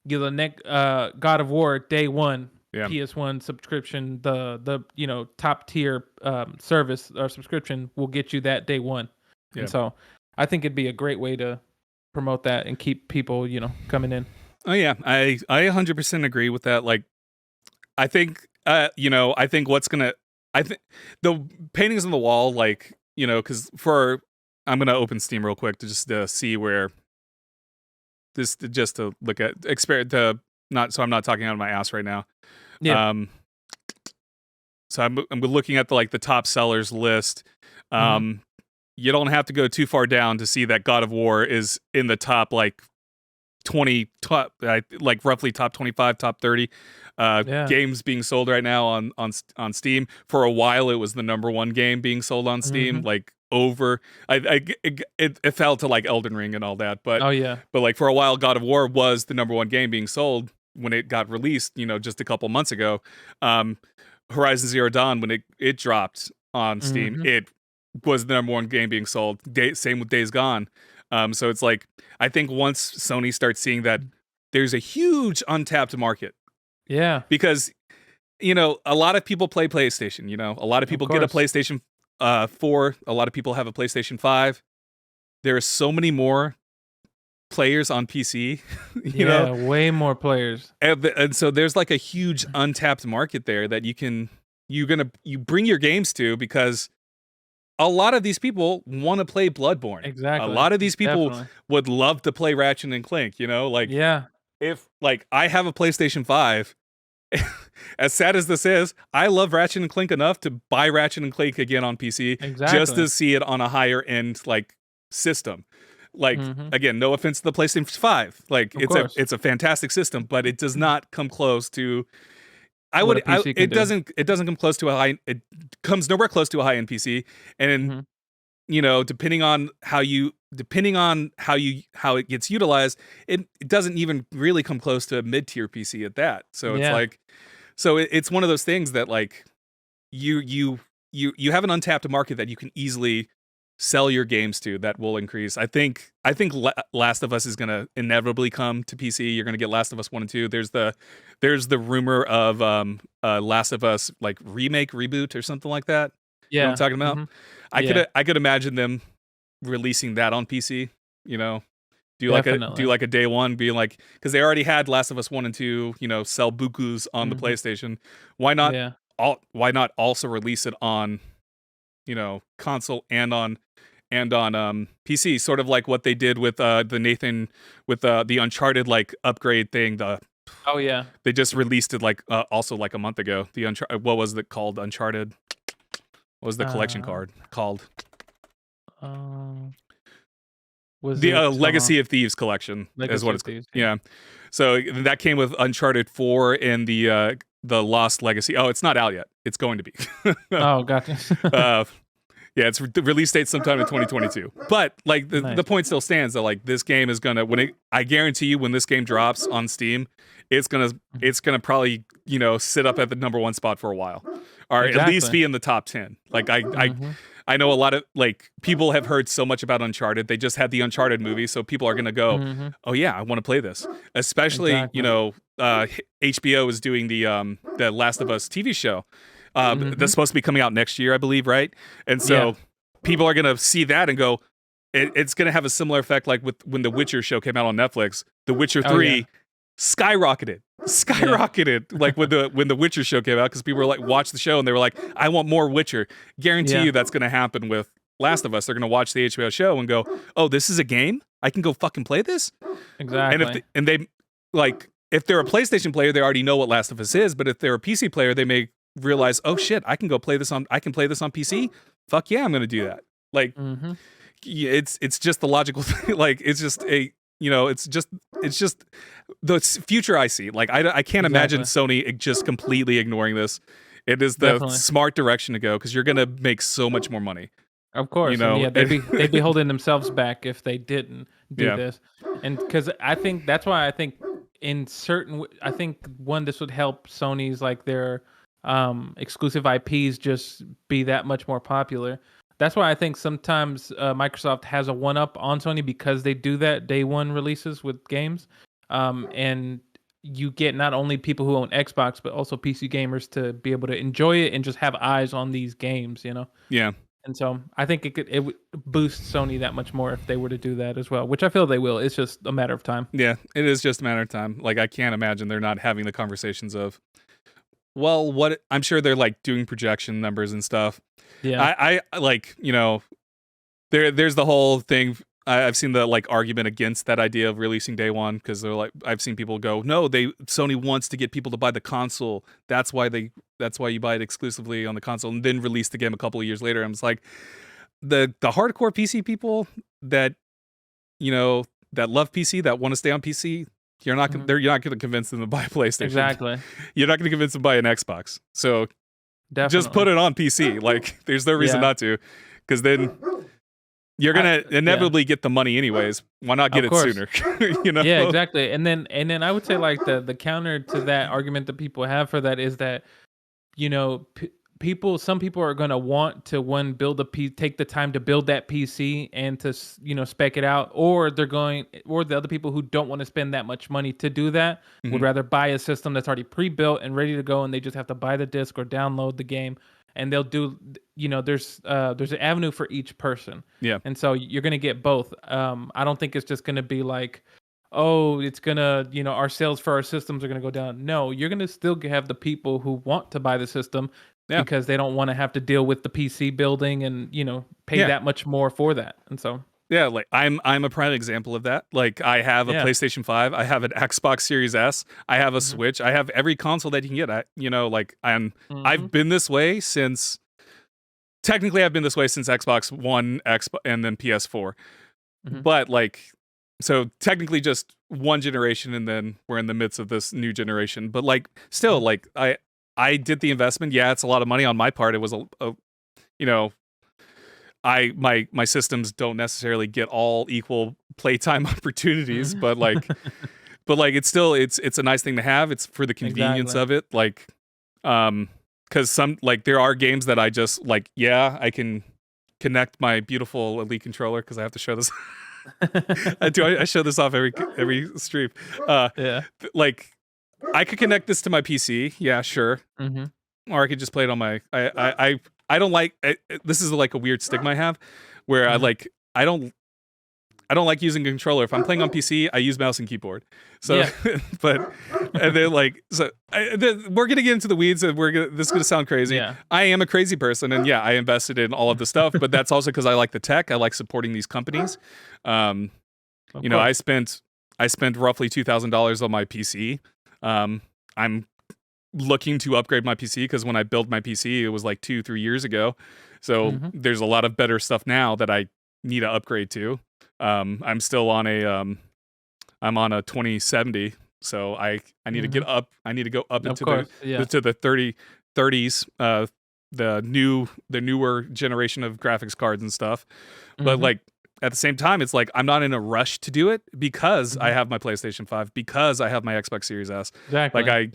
the next God of War day one PS1 subscription, the top tier service or subscription will get you that day one. And so I think it'd be a great way to promote that and keep people coming in. Oh yeah, I 100% agree with that. Like, I think I think the paintings on the wall, like, because I'm gonna open Steam real quick to just see where this just to look at not. So I'm not talking out of my ass right now. Yeah. So I'm looking at the top sellers list. You don't have to go too far down to see that God of War is in the top 20, roughly top 25, top 30 games being sold right now on Steam. For a while, it was the number one game being sold on Steam. It fell to Elden Ring and all that. But but for a while, God of War was the number one game being sold when it got released. Just a couple months ago. Horizon Zero Dawn, when it dropped on Steam, it was the number one game being sold. Same with Days Gone. So it's I think once Sony starts seeing that there's a huge untapped market. Yeah. Because, a lot of people play PlayStation, a lot of people get a PlayStation 4. A lot of people have a PlayStation 5. There are so many more players on PC, you know? Way more players. And so there's a huge untapped market there that you bring your games to, because a lot of these people want to play Bloodborne. Exactly. A lot of these people would love to play Ratchet and Clank, if I have a PlayStation 5, as sad as this is, I love Ratchet and Clank enough to buy Ratchet and Clank again on PC just to see it on a higher end system. Again, no offense to the PlayStation 5. It's a fantastic system, but it does not come close to it doesn't come close to it comes nowhere close to a high end PC. And depending on how it gets utilized, it doesn't even really come close to a mid-tier PC at that. So it's it's one of those things that you have an untapped market that you can easily sell your games to, that will increase. I think Last of Us is going to inevitably come to PC. You're going to get Last of Us 1 and 2. There's the rumor of Last of Us remake, reboot, or something like that. Yeah. You know what I'm talking about? I could imagine them releasing that on PC, do a day one, being because they already had Last of Us 1 and 2, sell bukus on the PlayStation. Why not also release it on console and on PC, sort of like what they did with the Nathan with the Uncharted upgrade thing. They just released it also a month ago. The what was it called? Uncharted. What was the collection card called? Was the Legacy of Thieves collection is what it's called. Yeah. So that came with Uncharted 4 and the Lost Legacy. Oh, it's not out yet. It's going to be. Oh, gotcha. Yeah, it's release date sometime in 2022. But the point still stands that this game is gonna I guarantee you, when this game drops on Steam, it's gonna probably sit up at the number one spot for a while, or at least be in the top 10. I know a lot of people have heard so much about Uncharted. They just had the Uncharted movie, so people are gonna go, oh yeah, I want to play this. Especially HBO is doing the Last of Us TV show. That's supposed to be coming out next year, I believe, right? And so people are gonna see that and go, it's gonna have a similar effect with when The Witcher show came out on Netflix. The Witcher 3 skyrocketed when the Witcher show came out, because people were watched the show and they were I want more Witcher. Guarantee you that's gonna happen with Last of Us. They're gonna watch the HBO show and go, oh, this is a game? I can go fucking play this? Exactly. And if they're a PlayStation player, they already know what Last of Us is, but if they're a PC player, they may realize, oh shit, I can play this on PC. Fuck yeah, I'm gonna do that. It's just the logical thing. It's just it's just the future I see. I can't imagine Sony just completely ignoring this. It is the smart direction to go, because you're gonna make so much more money. Of course, they'd be holding themselves back if they didn't do this. And because that's why I think this would help Sony's their exclusive IPs just be that much more popular. That's why I think sometimes Microsoft has a one-up on Sony, because they do that day one releases with games, and you get not only people who own Xbox but also PC gamers to be able to enjoy it and just have eyes on these games. Yeah. And so I think it would boost Sony that much more if they were to do that as well, which I feel they will. It's just a matter of time. Yeah, it is just a matter of time. I can't imagine they're not having the conversations of, well, what I'm sure they're doing projection numbers and stuff. Yeah. I there's the whole thing I've seen the like argument against that idea of releasing day one, because they're like, I've seen people go, no, Sony wants to get people to buy the console. That's why you buy it exclusively on the console and then release the game a couple of years later. I'm just like, the hardcore PC people that that love PC, that want to stay on PC, you're not going to convince them to buy a PlayStation. Exactly. You're not going to convince them to buy an Xbox. So Definitely. just put it on PC. Like, there's no reason not to, because then you're gonna inevitably get the money anyways. Why not get it sooner? Yeah, exactly. And then I would say like the counter to that argument that people have for that is that some people are gonna want to build take the time to build that PC and to spec it out, or the other people who don't want to spend that much money to do that would rather buy a system that's already pre-built and ready to go, and they just have to buy the disc or download the game. And they'll do, there's an avenue for each person. Yeah. And so you're going to get both. I don't think it's just going to be like, oh, it's going to, our sales for our systems are going to go down. No, you're going to still have the people who want to buy the system because they don't want to have to deal with the PC building and, pay that much more for that. And so. Yeah, like I'm a prime example of that. Like, I have a PlayStation 5, I have an Xbox Series S, I have a Switch, I have every console that you can get. I've been this way since Xbox One, and then PS4. But so technically just one generation, and then we're in the midst of this new generation. But still, I did the investment. Yeah, it's a lot of money on my part. It was my systems don't necessarily get all equal playtime opportunities, but it's still it's a nice thing to have. It's for the convenience of it, because there are games that I just I can connect my beautiful Elite controller, because I have to show this. I show this off every stream. I could connect this to my PC, yeah, sure, or I could just play it on my. I don't like this is like a weird stigma I have, where I don't like using a controller. If I'm playing on PC, I use mouse and keyboard. So, but and then we're gonna get into the weeds, and this is gonna sound crazy. Yeah. I am a crazy person, and I invested in all of the stuff, but that's also because I like the tech. I like supporting these companies. I spent roughly $2,000 on my PC. I'm looking to upgrade my PC, because when I built my PC, it was 2-3 years ago. There's a lot of better stuff now that I need to upgrade to. I'm still on a 2070, so I need to get up. I need to go up into the 30s, the newer generation of graphics cards and stuff. But at the same time, it's I'm not in a rush to do it, because I have my PlayStation 5, because I have my Xbox Series S. Exactly.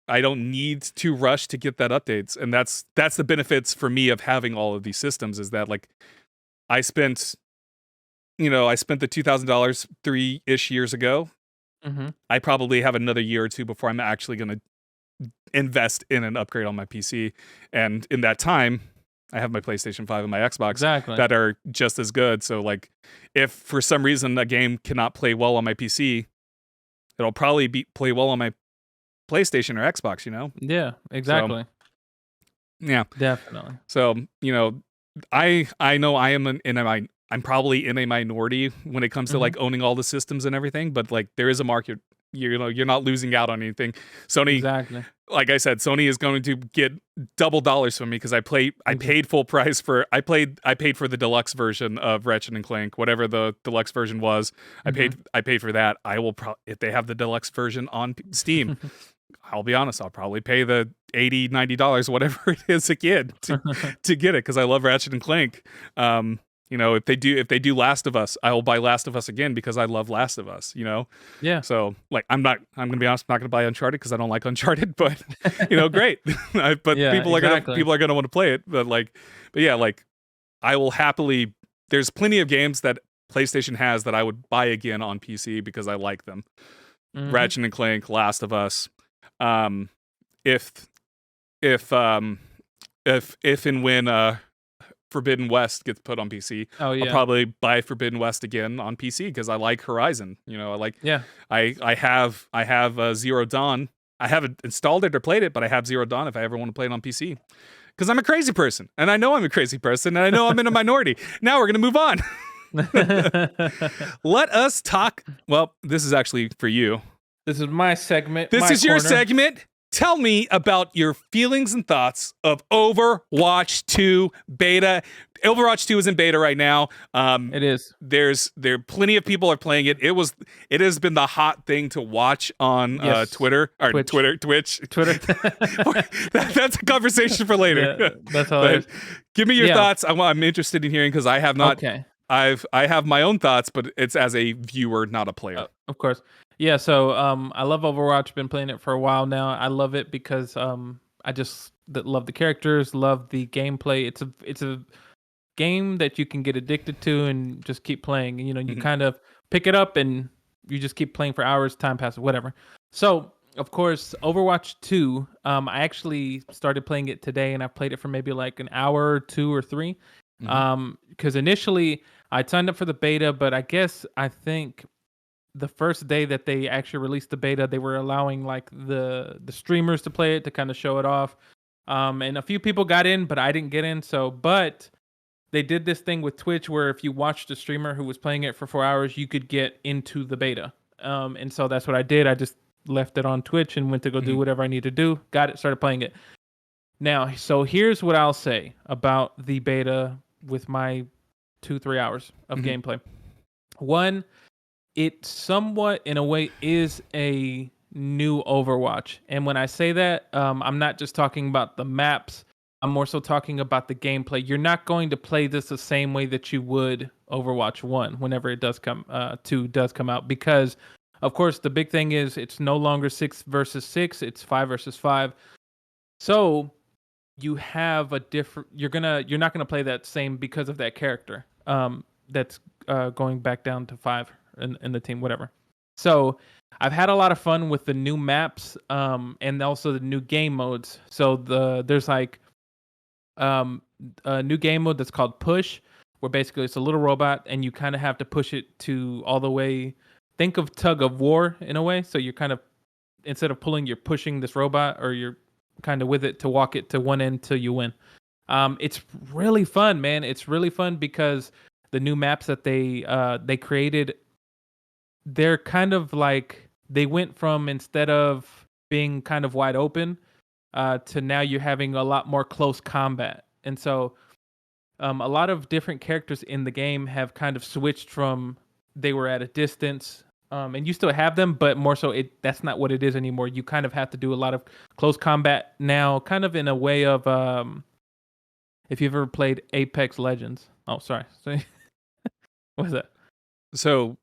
I don't need to rush to get that updates. And that's the benefits for me of having all of these systems, is that I spent the $2,000 3-ish years ago. I probably have another year or two before I'm actually going to invest in an upgrade on my PC. And in that time, I have my PlayStation 5 and my Xbox that are just as good. So if for some reason a game cannot play well on my PC, it'll probably play well on my PlayStation or Xbox, Yeah, exactly. So, yeah, definitely. So I know I'm probably in a minority when it comes to owning all the systems and everything, but there is a market. You're not losing out on anything. Sony, exactly. Like I said, Sony is going to get double dollars from me, because I paid full price for I paid for the deluxe version of Ratchet and Clank, whatever the deluxe version was. I paid for that. I will if they have the deluxe version on Steam. I'll be honest, I'll probably pay the $80, $90, whatever it is again to get it, because I love Ratchet and Clank. If they do Last of Us, I will buy Last of Us again, because I love Last of Us. Yeah. So I'm gonna be honest, I'm not gonna buy Uncharted, because I don't like Uncharted. But great. But people are gonna want to play it. But I will happily. There's plenty of games that PlayStation has that I would buy again on PC, because I like them. Ratchet and Clank, Last of Us. If and when Forbidden West gets put on PC, I'll probably buy Forbidden West again on PC, because I like Horizon. I have Zero Dawn. I haven't installed it or played it, but I have Zero Dawn if I ever want to play it on PC, because I'm a crazy person, and I know I'm a crazy person, and I know I'm in a minority. Now we're gonna move on. Let us talk. Well, this is actually for you. This is my segment. This is your segment. Tell me about your feelings and thoughts of Overwatch 2 beta. Overwatch 2 is in beta right now. It is. There plenty of people are playing it. It has been the hot thing to watch on Twitter or Twitch. That's a conversation for later. Yeah, that's all it is. Give me your thoughts. I'm interested in hearing because I have not. Okay. I have my own thoughts, but it's as a viewer, not a player. Of course. Yeah, so I love Overwatch. Been playing it for a while now. I love it because I just love the characters, love the gameplay. It's a game that you can get addicted to and just keep playing. You know, you kind of pick it up and you just keep playing for hours, time passes, whatever. So, of course, Overwatch 2, I actually started playing it today and I played it for maybe like an hour or 2 or 3. Because initially I signed up for the beta, but I think the first day that they actually released the beta, they were allowing like the streamers to play it to kind of show it off. And a few people got in, but I didn't get in. But they did this thing with Twitch where if you watched a streamer who was playing it for 4 hours, you could get into the beta. And so that's what I did. I just left it on Twitch and went to go do whatever I need to do. Got it, started playing it. Now, so here's what I'll say about the beta with my 2-3 hours of gameplay. One, it somewhat, in a way, is a new Overwatch. And when I say that, I'm not just talking about the maps. I'm more so talking about the gameplay. You're not going to play this the same way that you would Overwatch 1 whenever it does come, 2 does come out. Because, of course, the big thing is it's no longer 6 versus 6. It's 5 versus 5. So you have a different... You're not gonna play that same because of that character. That's going back down to 5. In the team, whatever. So I've had a lot of fun with the new maps and also the new game modes. So there's like a new game mode that's called Push, where basically it's a little robot and you kind of have to push it to all the way. Think of tug of war in a way. So you're kind of, instead of pulling, you're pushing this robot, or you're kind of with it to walk it to one end till you win. It's really fun, man. It's really fun because the new maps that they created, they're kind of like, they went from, instead of being kind of wide open to now you're having a lot more close combat. And so a lot of different characters in the game have kind of switched from, they were at a distance, and you still have them, but more so that's not what it is anymore. You kind of have to do a lot of close combat now, kind of in a way of if you've ever played Apex Legends. Oh, sorry. What's that? So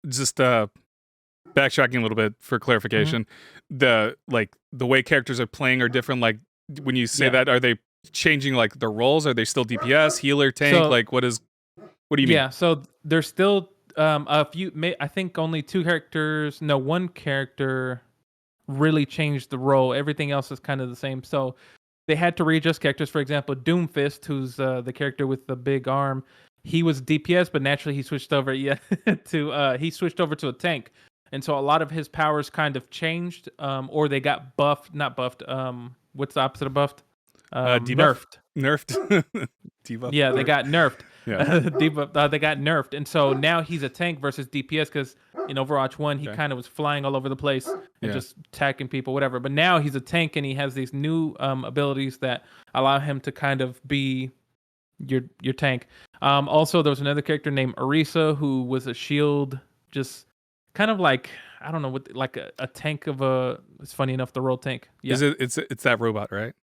just backtracking a little bit for clarification, the way characters are playing are different. Like when you say that, are they changing like their roles? Are they still DPS, healer, tank? So, like what do you mean? Yeah, so there's still a few. I think only 2 characters. No, 1 character really changed the role. Everything else is kind of the same. So they had to readjust characters. For example, Doomfist, who's the character with the big arm. He was DPS, but naturally he switched over to a tank. And so a lot of his powers kind of changed, or they got buffed, not buffed. What's the opposite of buffed? Nerfed. Debuff. Yeah, they got nerfed. Yeah. Debuff, they got nerfed. And so now he's a tank versus DPS, because in Overwatch 1, he kind of was flying all over the place and just attacking people, whatever. But now he's a tank and he has these new abilities that allow him to kind of be your tank. Also, there was another character named Orisa who was a shield, just kind of like, I don't know, what, like a tank of a. It's funny enough, the roll tank. Yeah, it's that robot, right?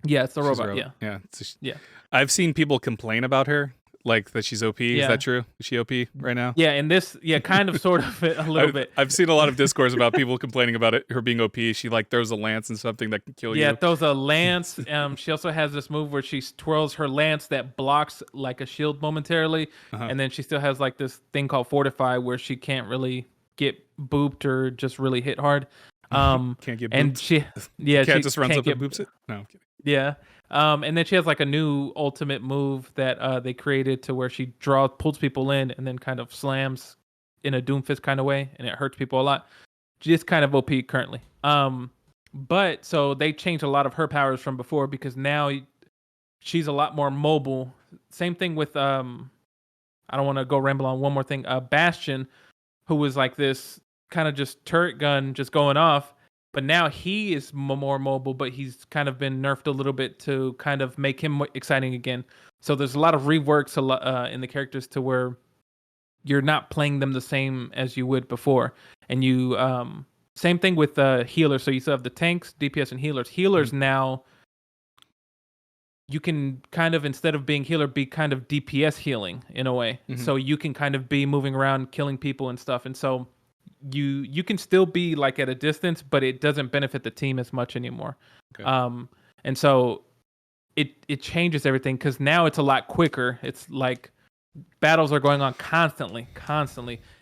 Yeah, it's the robot. Yeah. I've seen people complain about her, like that she's OP. Is that true? Is she OP right now? Yeah, and this, kind of, sort of, a little bit. I've seen a lot of discourse about people complaining about her being OP. She like throws a lance and something that can kill you. Yeah, throws a lance. She also has this move where she twirls her lance that blocks like a shield momentarily, and then she still has like this thing called Fortify where she can't really get booped or just really hit hard. Can't get booped. And she just runs up and boops it. No, I'm kidding. Yeah. And then she has like a new ultimate move that they created to where she pulls people in and then kind of slams in a Doomfist kind of way, and it hurts people a lot. Just kind of OP currently. But so they changed a lot of her powers from before, because now she's a lot more mobile. Same thing with I I don't want to go ramble on one more thing. Bastion, who was like this kind of just turret gun just going off, but now he is more mobile, but he's kind of been nerfed a little bit to kind of make him exciting again. So there's a lot of reworks in the characters to where you're not playing them the same as you would before. And you same thing with healers. So you still have the tanks, DPS, and healers. Healers now, you can kind of, instead of being healer, be kind of DPS healing in a way. So you can kind of be moving around, killing people and stuff. And so you can still be like at a distance, but it doesn't benefit the team as much anymore. Okay. And so it changes everything, because now it's a lot quicker. It's like battles are going on constantly,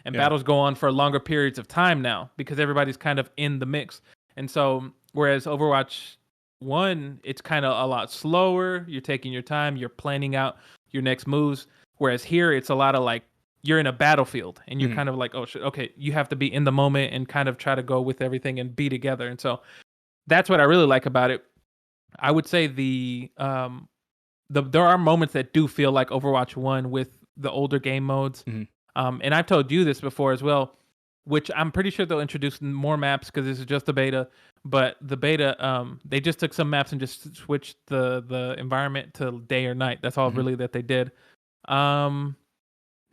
and battles go on for longer periods of time now because everybody's kind of in the mix. And so whereas Overwatch 1, it's kind of a lot slower. You're taking your time. You're planning out your next moves. Whereas here, it's a lot of like, you're in a battlefield and you're kind of like, oh shit, okay, you have to be in the moment and kind of try to go with everything and be together. And so that's what I really like about it. I would say there are moments that do feel like Overwatch 1 with the older game modes. And I've told you this before as well, which I'm pretty sure they'll introduce more maps because this is just a beta. But the beta, they just took some maps and just switched the environment to day or night. That's all really that they did.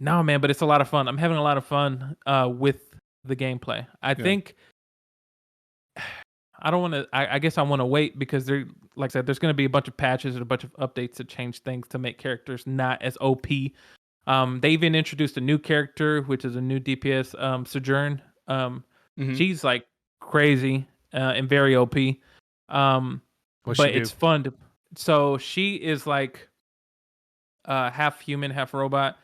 No, man, but it's a lot of fun. I'm having a lot of fun with the gameplay. I think I don't want to. I guess I want to wait because like I said, there's going to be a bunch of patches and a bunch of updates to change things to make characters not as OP. They even introduced a new character, which is a new DPS, Sojourn. She's like crazy and very OP. But it's fun. So she is like half human, half robot.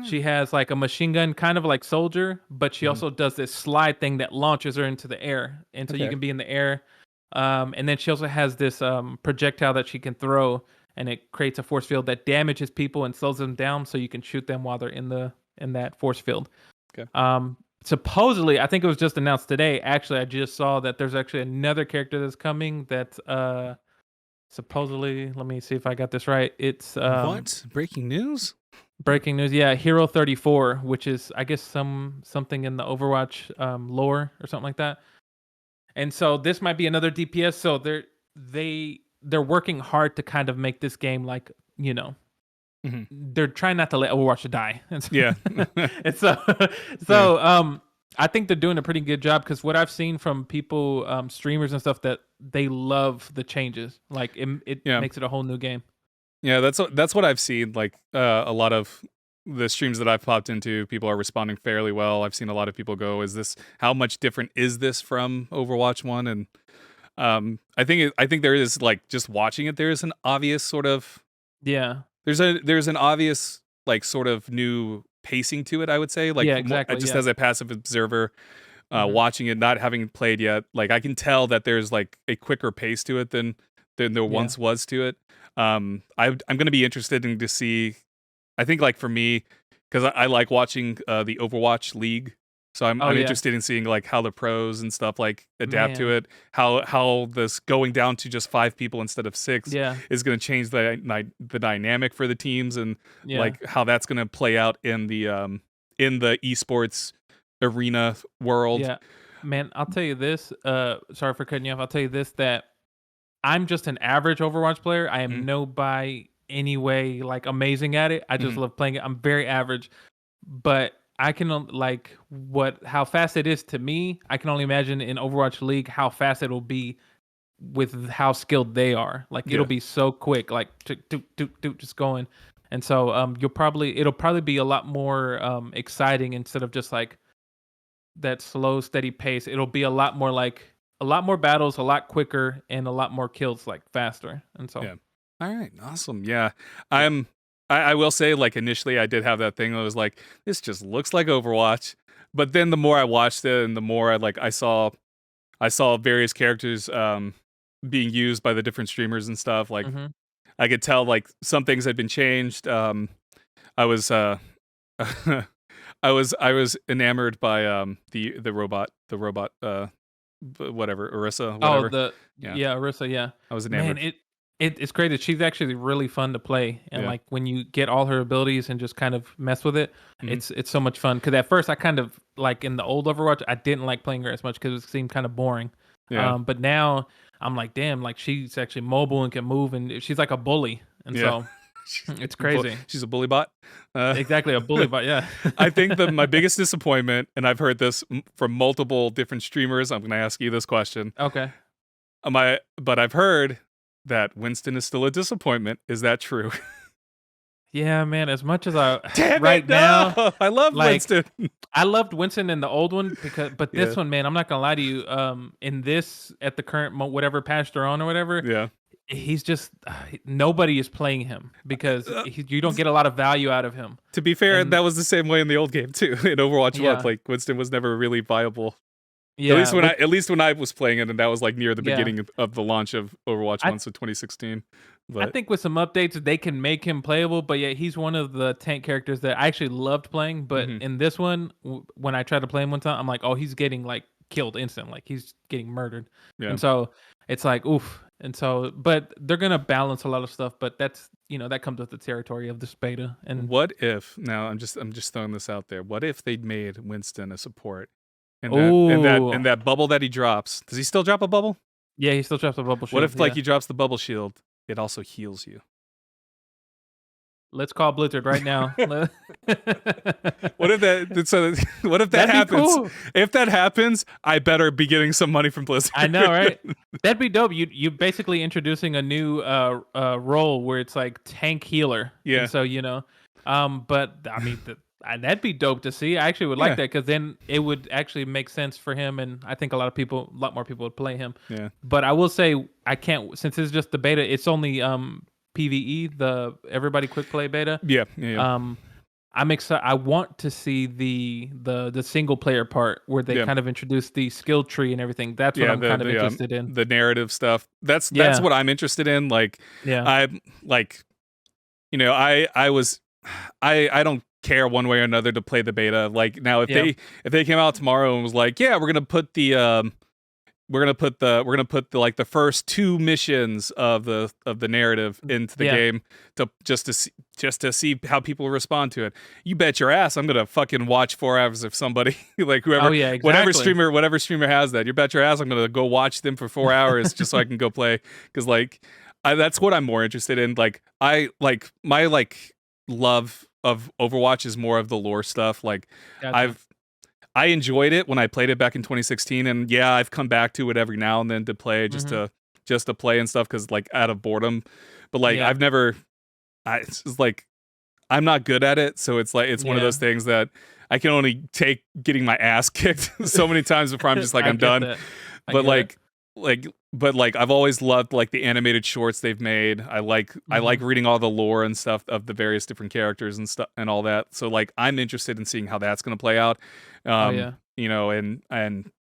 She has like a machine gun, kind of like Soldier, but she also does this slide thing that launches her into the air. And so you can be in the air. And then she also has this projectile that she can throw, and it creates a force field that damages people and slows them down, so you can shoot them while they're in that force field. Okay. Supposedly, I think it was just announced today. Actually, I just saw that there's actually another character that's coming that supposedly, let me see if I got this right. It's what? Breaking news? Breaking news, yeah. Hero 34, which is, I guess, something in the Overwatch lore or something like that. And so this might be another DPS. So they're working hard to kind of make this game like, you know, they're trying not to let Overwatch die. And so, I think they're doing a pretty good job, because what I've seen from people, streamers and stuff, that they love the changes. Like it makes it a whole new game. Yeah, that's what I've seen. Like a lot of the streams that I've popped into, people are responding fairly well. I've seen a lot of people go, how much different is this from Overwatch 1? And I think there is, like, just watching it, there is an obvious sort of there's an obvious, like, sort of new pacing to it, I would say. Like, exactly. Just as a passive observer, watching it, not having played yet, like, I can tell that there's like a quicker pace to it than there once was to it. I'm going to be interested to see. I think, like, for me, because I like watching the Overwatch League, so I'm interested in seeing, like, how the pros and stuff, like, adapt to it. How this going down to just 5 people instead of 6 is going to change the dynamic for the teams, and like how that's going to play out in the esports arena world. Yeah, man, I'll tell you this. Sorry for cutting you off. I'll tell you this, that I'm just an average Overwatch player. I am no by any way like amazing at it. I just love playing it. I'm very average, but I can like how fast it is to me. I can only imagine in Overwatch League how fast it'll be with how skilled they are. Like it'll be so quick, like just going. And so it'll probably be a lot more exciting instead of just like that slow, steady pace. It'll be a lot more like a lot more battles, a lot quicker, and a lot more kills, like faster. And so, all right, awesome. Yeah, I will say, like, initially I did have that thing that was like, this just looks like Overwatch. But then the more I watched it, and the more I saw various characters being used by the different streamers and stuff. Like, I could tell, like, some things had been changed. I was I was enamored by the robot whatever, Orisa, whatever. Orisa, yeah. I was enamored. Man, It's great that she's actually really fun to play, and like when you get all her abilities and just kind of mess with it, it's so much fun. Because at first I kind of like in the old Overwatch, I didn't like playing her as much because it seemed kind of boring. But now I'm like, damn, like she's actually mobile and can move, and she's like a bully, and so it's crazy. She's a bully bot. Exactly, a bully bot. Yeah. I think that my biggest disappointment, and I've heard this from multiple different streamers. I'm going to ask you this question. Okay. But I've heard that Winston is still a disappointment. Is that true? Yeah, man. As much as I Damn right it, no! Now, I love Winston. I loved Winston in the old one but this one, man, I'm not gonna lie to you. In this, at the current whatever patch they're on or whatever, he's just nobody is playing him because you don't get a lot of value out of him. To be fair, that was the same way in the old game too. In Overwatch 1, like Winston was never really viable. Yeah, at least when I was playing it, and that was like near the beginning of the launch of Overwatch 1, so 2016. But I think with some updates, they can make him playable. But yeah, he's one of the tank characters that I actually loved playing. But in this one, when I tried to play him one time, I'm like, oh, he's getting like killed instant, like he's getting murdered. And so it's like, oof. And so, but they're gonna balance a lot of stuff. But that's that comes with the territory of this beta. And what if now I'm just throwing this out there? What if they'd made Winston a support? And that bubble that he drops, does he still drop a bubble? Yeah, he still drops a bubble shield. What if like he drops the bubble shield, it also heals you? Let's call Blizzard right now. What if that happens? Cool. If that happens, I better be getting some money from Blizzard. I know, right? That'd be dope. You basically introducing a new role where it's like tank healer. Yeah. And so but I mean that'd be dope to see. I actually would like that because then it would actually make sense for him, and I think a lot more people would play him. Yeah. But I will say I can't, since it's just the beta. It's only PVE, the everybody quick play beta. Yeah. I'm excited. I want to see the single player part where they kind of introduce the skill tree and everything. That's what I'm kind of interested in. The narrative stuff. That's what I'm interested in. Like, I'm like, I don't care one way or another to play the beta. Like now, if they came out tomorrow and was like, yeah, we're gonna put the like the first 2 missions of the narrative into the game to just to see how people respond to it. You bet your ass I'm gonna fucking watch 4 hours of somebody like whoever whatever streamer has that. You bet your ass I'm gonna go watch them for 4 hours just so I can go play, because like that's what I'm more interested in. Like I like my love of Overwatch is more of the lore stuff. Like I enjoyed it when I played it back in 2016, and I've come back to it every now and then to play just to play and stuff, because like out of boredom. But like I've never, it's just like I'm not good at it, so it's like it's one of those things that I can only take getting my ass kicked so many times before I'm just like I'm done. But like I've always loved like the animated shorts they've made. I like reading all the lore and stuff of the various different characters and stuff and all that. So like I'm interested in seeing how that's going to play out. And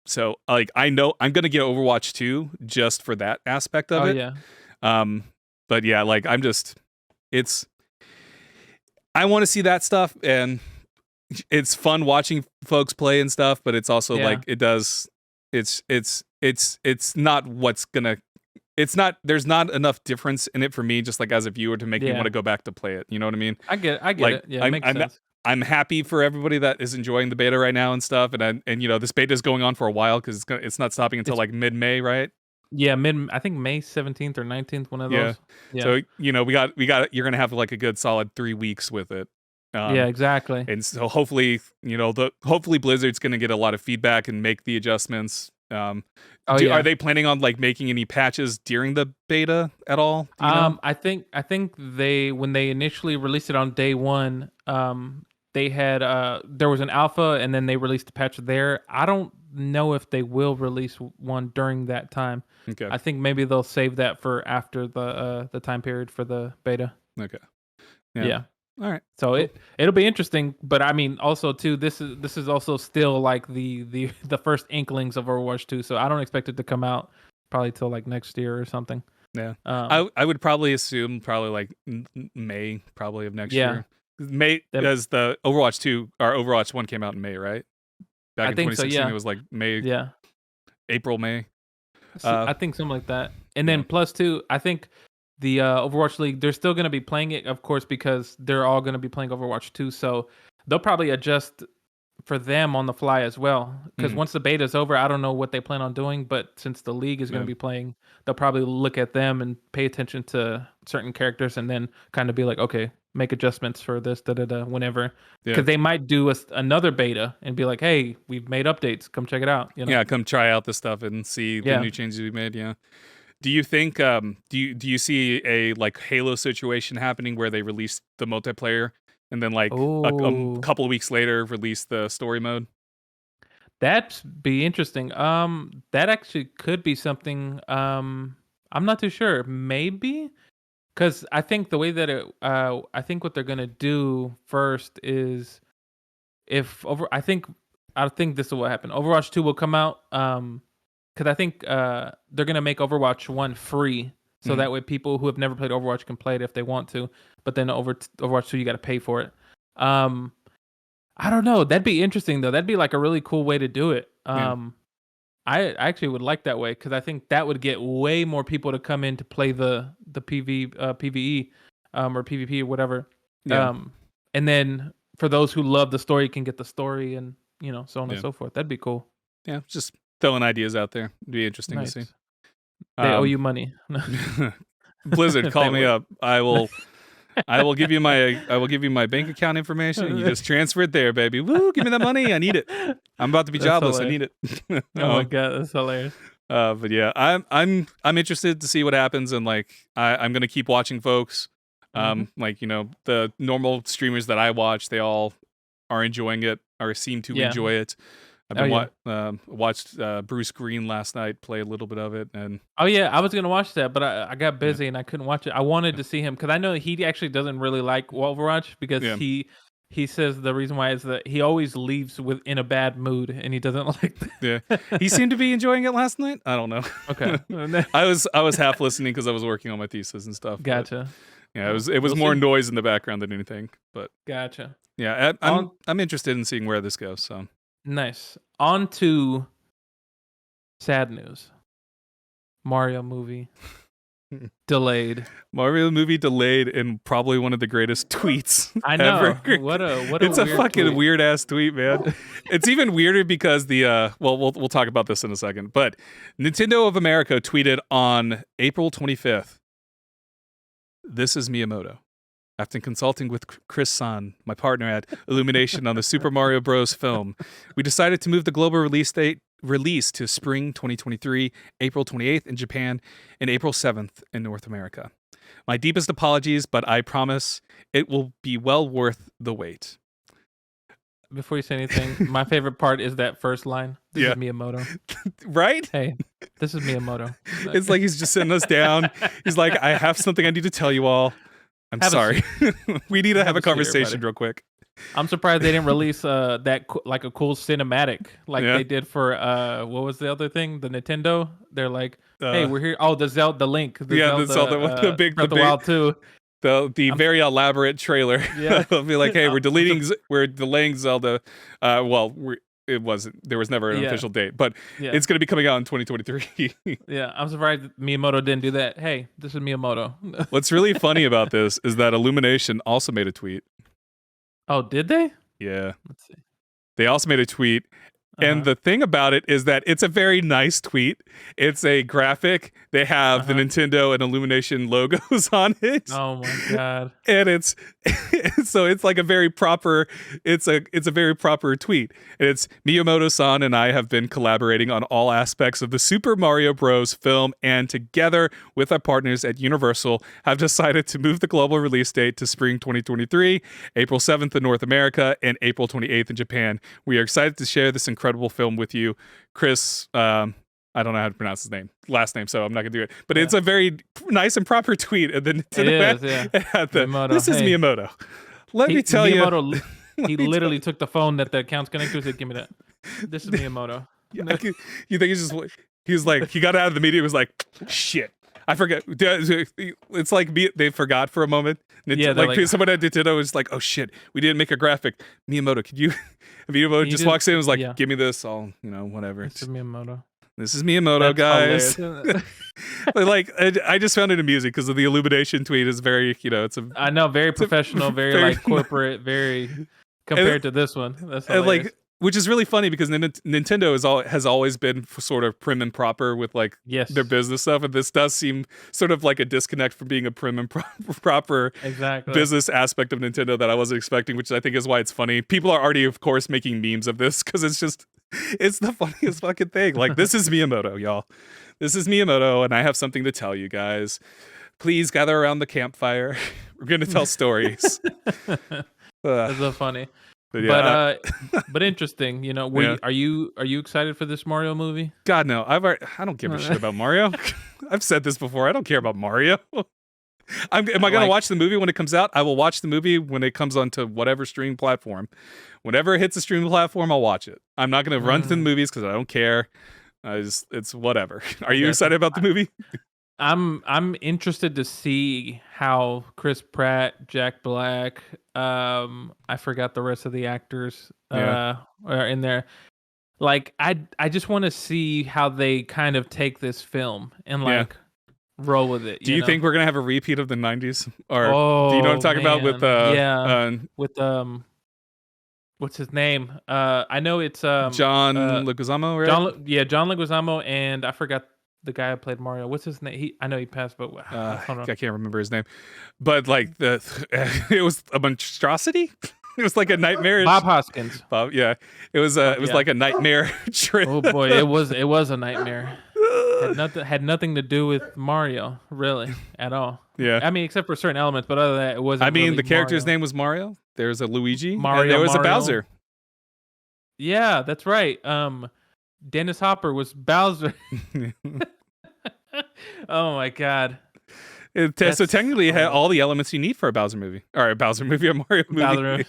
so like I know I'm going to get Overwatch 2 just for that aspect of it. But yeah, like I want to see that stuff, and it's fun watching folks play and stuff, but it's also like it's not what's gonna. It's not. There's not enough difference in it for me, just like as a viewer, to make me want to go back to play it. You know what I mean? I get it. Yeah, it makes sense. I'm happy for everybody that is enjoying the beta right now and stuff, and this beta is going on for a while because it's not stopping until like mid-May, right? Yeah, I think May 17th or 19th, one of those. Yeah. So we got you're gonna have like a good solid 3 weeks with it. Yeah, exactly. And so hopefully, hopefully Blizzard's gonna get a lot of feedback and make the adjustments. Are they planning on like making any patches during the beta at all? Do you know? I think they, when they initially released it on day 1, they had there was an alpha, and then they released a patch there. I don't know if they will release one during that time. Okay. I think maybe they'll save that for after the time period for the beta. Okay. Yeah. All right. So it'll be interesting, but I mean, also too, this is also still like the first inklings of Overwatch 2, so I don't expect it to come out probably till like next year or something. Yeah. I would probably assume like May probably of next year. May, because the Overwatch 2 or Overwatch 1 came out in May, right? Back in 2016, it was like May. Yeah. April, May. I think something like that. And then plus 2, I think the Overwatch League, they're still going to be playing it, of course, because they're all going to be playing Overwatch 2. So they'll probably adjust for them on the fly as well. Because once the beta is over, I don't know what they plan on doing. But since the league is going to be playing, they'll probably look at them and pay attention to certain characters and then kind of be like, okay, make adjustments for this, whenever. Because they might do another beta and be like, hey, we've made updates. Come check it out. You know? Yeah, come try out the stuff and see the new changes we made. Yeah. Do you think do you see a like Halo situation happening where they release the multiplayer and then like a couple of weeks later release the story mode? That'd be interesting. That actually could be something. I'm not too sure. Maybe because I think the way that I think what they're gonna do first is I think this is what happened. Overwatch 2 will come out. Because I think they're gonna make Overwatch 1 free, so that way people who have never played Overwatch can play it if they want to. But then Overwatch 2, you got to pay for it. I don't know. That'd be interesting though. That'd be like a really cool way to do it. I actually would like that way because I think that would get way more people to come in to play the PvE or PvP or whatever. And then for those who love the story, can get the story and so on and so forth. That'd be cool. Yeah, just throwing ideas out there. It'd be interesting to see. They owe you money. Blizzard, call me up. I will give you my bank account information and you just transfer it there, baby. Woo, give me that money. I need it. I'm about to be jobless. I need it. Oh my god, that's hilarious. But yeah, I'm interested to see what happens and like I'm gonna keep watching folks. Like, the normal streamers that I watch, they all are enjoying it or seem to enjoy it. I've been watched Bruce Green last night play a little bit of it, and I was gonna watch that, but I got busy and I couldn't watch it. I wanted to see him because I know he actually doesn't really like Overwatch because he says the reason why is that he always leaves in a bad mood and he doesn't like that. Yeah, he seemed to be enjoying it last night. I don't know. Okay, I was half listening because I was working on my thesis and stuff. Gotcha. But, yeah, it was more noise in the background than anything. But gotcha. Yeah, I'm interested in seeing where this goes. So. Nice. On to sad news. Mario movie delayed. Mario movie delayed in probably one of the greatest tweets I know. ever. What it's a fucking weird ass tweet, man. It's even weirder because we'll talk about this in a second. But Nintendo of America tweeted on April 25th. This is Miyamoto. After consulting with Chris San, my partner at Illumination on the Super Mario Bros. Film, we decided to move the global release to spring 2023, April 28th in Japan, and April 7th in North America. My deepest apologies, but I promise it will be well worth the wait. Before you say anything, my favorite part is that first line. This is Miyamoto. Right? Hey, this is Miyamoto. It's like he's just sitting us down. He's like, I have something I need to tell you all. I'm sorry. We need to have a conversation real quick. I'm surprised they didn't release that like a cool cinematic like they did for what was the other thing? The Nintendo. They're like, hey, we're here. Oh, the Link. The Zelda, the big Wild 2. The very elaborate trailer. Yeah, they'll be like, hey, we're delaying Zelda. There was never an official date, but it's going to be coming out in 2023. Yeah, I'm surprised Miyamoto didn't do that. Hey, this is Miyamoto. What's really funny about this is that Illumination also made a tweet. Oh, did they? Yeah. Let's see. They also made a tweet. And the thing about it is that it's a very nice tweet. It's a graphic. They have the Nintendo and Illumination logos on it. Oh my god! And it's like a very proper. It's a very proper tweet. And it's Miyamoto-san and I have been collaborating on all aspects of the Super Mario Bros. Film, and together with our partners at Universal, have decided to move the global release date to spring 2023, April 7th in North America, and April 28th in Japan. We are excited to share this incredible film with you, Chris. I don't know how to pronounce his last name, so I'm not gonna do it. But it's a very nice and proper tweet. And then this is Miyamoto. Let me tell you, he literally took the phone that the account's connected to and said, "Give me that. This is Miyamoto." You think he got out of the media and was like, shit. I forget. It's like they forgot for a moment. Someone at Nintendo was like, "Oh shit, we didn't make a graphic." Miyamoto, could you? Miyamoto just walks in and was like, "Give me this. I'll, whatever." It's Miyamoto. This is Miyamoto, guys. Like, I just found it amusing because of the Illumination tweet is very, it's a. I know, very professional, very like corporate, very compared to this one. That's hilarious. Like, which is really funny because Nintendo has always been sort of prim and proper with like their business stuff, and this does seem sort of like a disconnect from being a prim and proper business aspect of Nintendo that I wasn't expecting, which I think is why it's funny. People are already, of course, making memes of this because it's the funniest fucking thing. Like, this is Miyamoto, y'all. This is Miyamoto, and I have something to tell you guys. Please gather around the campfire. We're gonna tell stories. That's so funny. But interesting, are you excited for this Mario movie? God no, I don't give a shit about Mario. I've said this before. I don't care about Mario. Am I going to watch the movie when it comes out? I will watch the movie when it comes onto whatever streaming platform. Whenever it hits a streaming platform, I'll watch it. I'm not going to run to the movies because I don't care. It's whatever. Are you excited about the movie? I'm interested to see how Chris Pratt, Jack Black, I forgot the rest of the actors are in there. Like, I just want to see how they kind of take this film and roll with it. Do you think we're gonna have a repeat of the '90s, or do you know what I'm talking about with with what's his name? I know it's John Leguizamo, right? John Leguizamo, and I forgot the guy who played Mario. What's his name? I know he passed, but I can't remember his name. But like it was a monstrosity. It was like a nightmare. Bob Hoskins. It was like a nightmare trip. Oh boy, it was a nightmare. Had nothing to do with Mario, really, at all. Yeah. I mean, except for certain elements, but other than that, it wasn't. I mean, really the character's Mario. name was Mario. There's a Luigi. Mario. And there was a Bowser. Yeah, that's right. Dennis Hopper was Bowser. Oh my god. So technically, it had all the elements you need for a Bowser movie, or a Bowser movie, a Mario movie.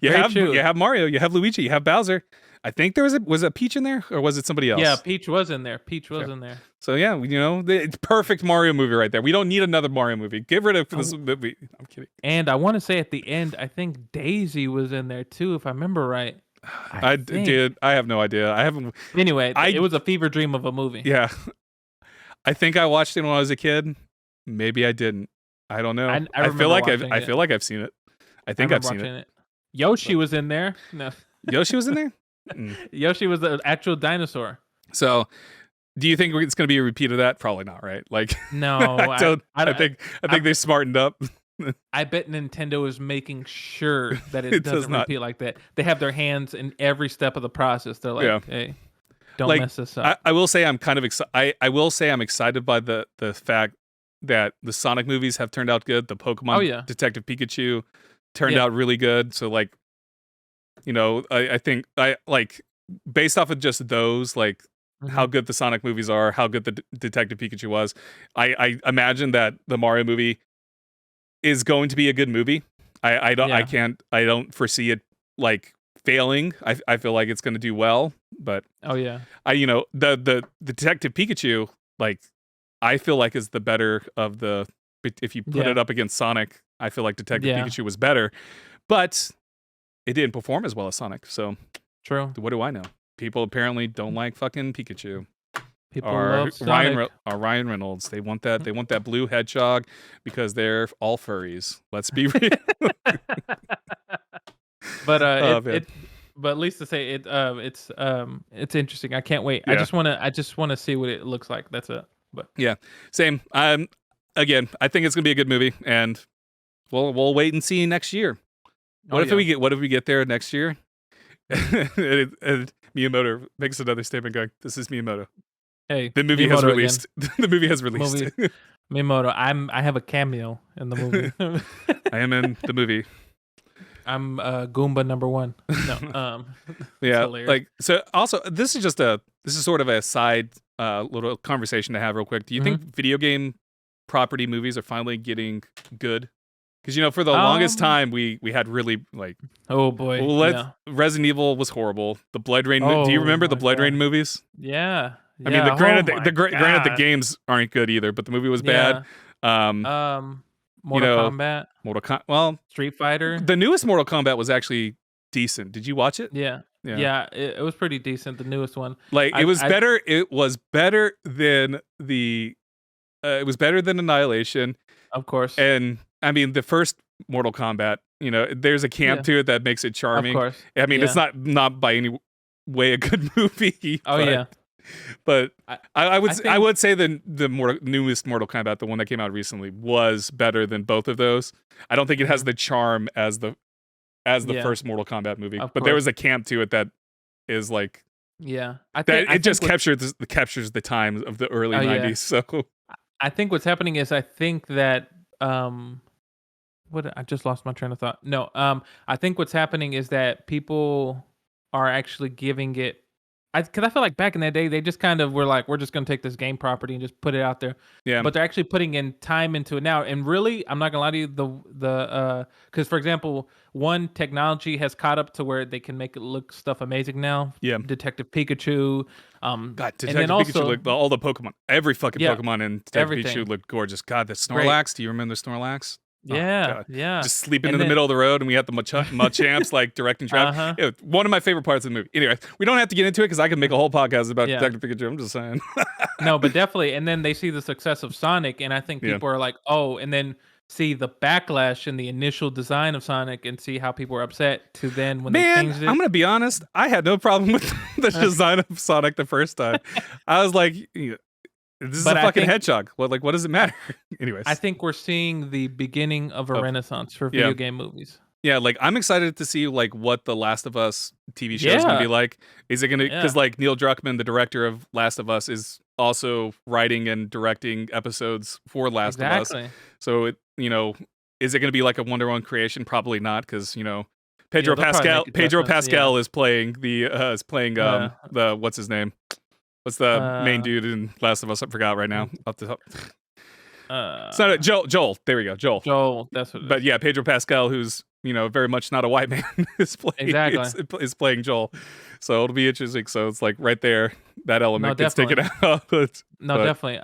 you have Mario, you have Luigi, you have Bowser. I think there was a Peach in there, or was it somebody else? Yeah, Peach was in there. In there. So yeah, it's perfect Mario movie right there. We don't need another Mario movie. Get rid of this movie. I'm kidding. And I want to say at the end, I think Daisy was in there too, if I remember right. I did. I have no idea. I haven't. Anyway, it was a fever dream of a movie. Yeah, I think I watched it when I was a kid. Maybe I didn't. I don't know. I feel like I've seen it. I think I've seen it. Yoshi was in there. No. Yoshi was in there? Yoshi was the actual dinosaur. So, do you think it's going to be a repeat of that? Probably not, right? Like, no. I think they smartened up. I bet Nintendo is making sure that it doesn't repeat like that. They have their hands in every step of the process. They're like, hey, don't mess this up. I will say I'm kind of excited. I will say I'm excited by the fact that the Sonic movies have turned out good. The Pokemon Detective Pikachu turned out really good. So like, I think based off of just those, like how good the Sonic movies are, how good the Detective Pikachu was, I imagine that the Mario movie is going to be a good movie. I don't foresee it like failing. I feel like it's going to do well, but the Detective Pikachu, like, I feel like is the better of the. If you put it up against Sonic, I feel like Detective Pikachu was better, but it didn't perform as well as Sonic. So true. What do I know? People apparently don't like fucking Pikachu. People love Sonic. Ryan Reynolds. They want that. They want that blue hedgehog because they're all furries. Let's be real. But at least to say it's interesting. I can't wait. I just want to see what it looks like. That's it. But yeah, same. Again, I think it's gonna be a good movie, and we'll wait and see next year. What if we get there next year? and Miyamoto makes another statement going, "This is Miyamoto." Hey, the movie has released. The movie has released. Miyamoto, I have a cameo in the movie. I am in the movie. I'm Goomba number 1. No, yeah, like so. Also, this is sort of a side little conversation to have real quick. Do you think video game property movies are finally getting good? Because for the longest time we had really like, oh boy, Resident Evil was horrible. The Blood Rain. Do you remember the Blood Rain movies? Yeah. I mean, granted the games aren't good either, but the movie was bad. Mortal Kombat. Well, Street Fighter. The newest Mortal Kombat was actually decent. Did you watch it? Yeah. Yeah, it was pretty decent. The newest one, like it was better. It was better than the. It was better than Annihilation, of course. And I mean, the first Mortal Kombat. There's a camp to it that makes it charming. Of course. I mean, it's not by any way a good movie. But I would say the newest Mortal Kombat, the one that came out recently, was better than both of those. I don't think it has the charm as the first Mortal Kombat movie, but there was a camp to it that is like it just captures the time of the early 90s. So I think what's happening is I think that I just lost my train of thought. No, I think what's happening is that people are actually giving it. Because I feel like back in that day, they just kind of were like, we're just going to take this game property and just put it out there. Yeah. But they're actually putting in time into it now. And really, I'm not going to lie to you, because for example, one, technology has caught up to where they can make it look stuff amazing now. Yeah. Detective Pikachu. Detective Pikachu looked, all the Pokemon, every fucking Pokemon in Detective Pikachu looked gorgeous. God, the Snorlax. Do you remember the Snorlax? Yeah. Just sleeping in the middle of the road, and we had the Machamps like directing traffic. One of my favorite parts of the movie. Anyway, we don't have to get into it because I could make a whole podcast about Detective Pikachu. I'm just saying. No, but definitely. And then they see the success of Sonic, and I think people are like, oh, and then see the backlash in the initial design of Sonic and see how people are upset to then when they changed it. I'm going to be honest. I had no problem with the design of Sonic the first time. I was like... This is a fucking hedgehog. What does it matter? Anyways. I think we're seeing the beginning of a renaissance for video game movies. Yeah, like I'm excited to see like what the Last of Us TV show is going to be like. Is it going to, because like Neil Druckmann, the director of Last of Us, is also writing and directing episodes for Last of Us. So is it going to be like a Wonder Woman creation? Probably not, because Pedro Pascal is playing the what's his name? What's the main dude in Last of Us? I forgot right now. Off the top. It's not Joel. There we go. Joel. That's what. But yeah, Pedro Pascal, who's very much not a white man, is playing Joel. So it'll be interesting. So it's like right there, that element gets taken out. Definitely.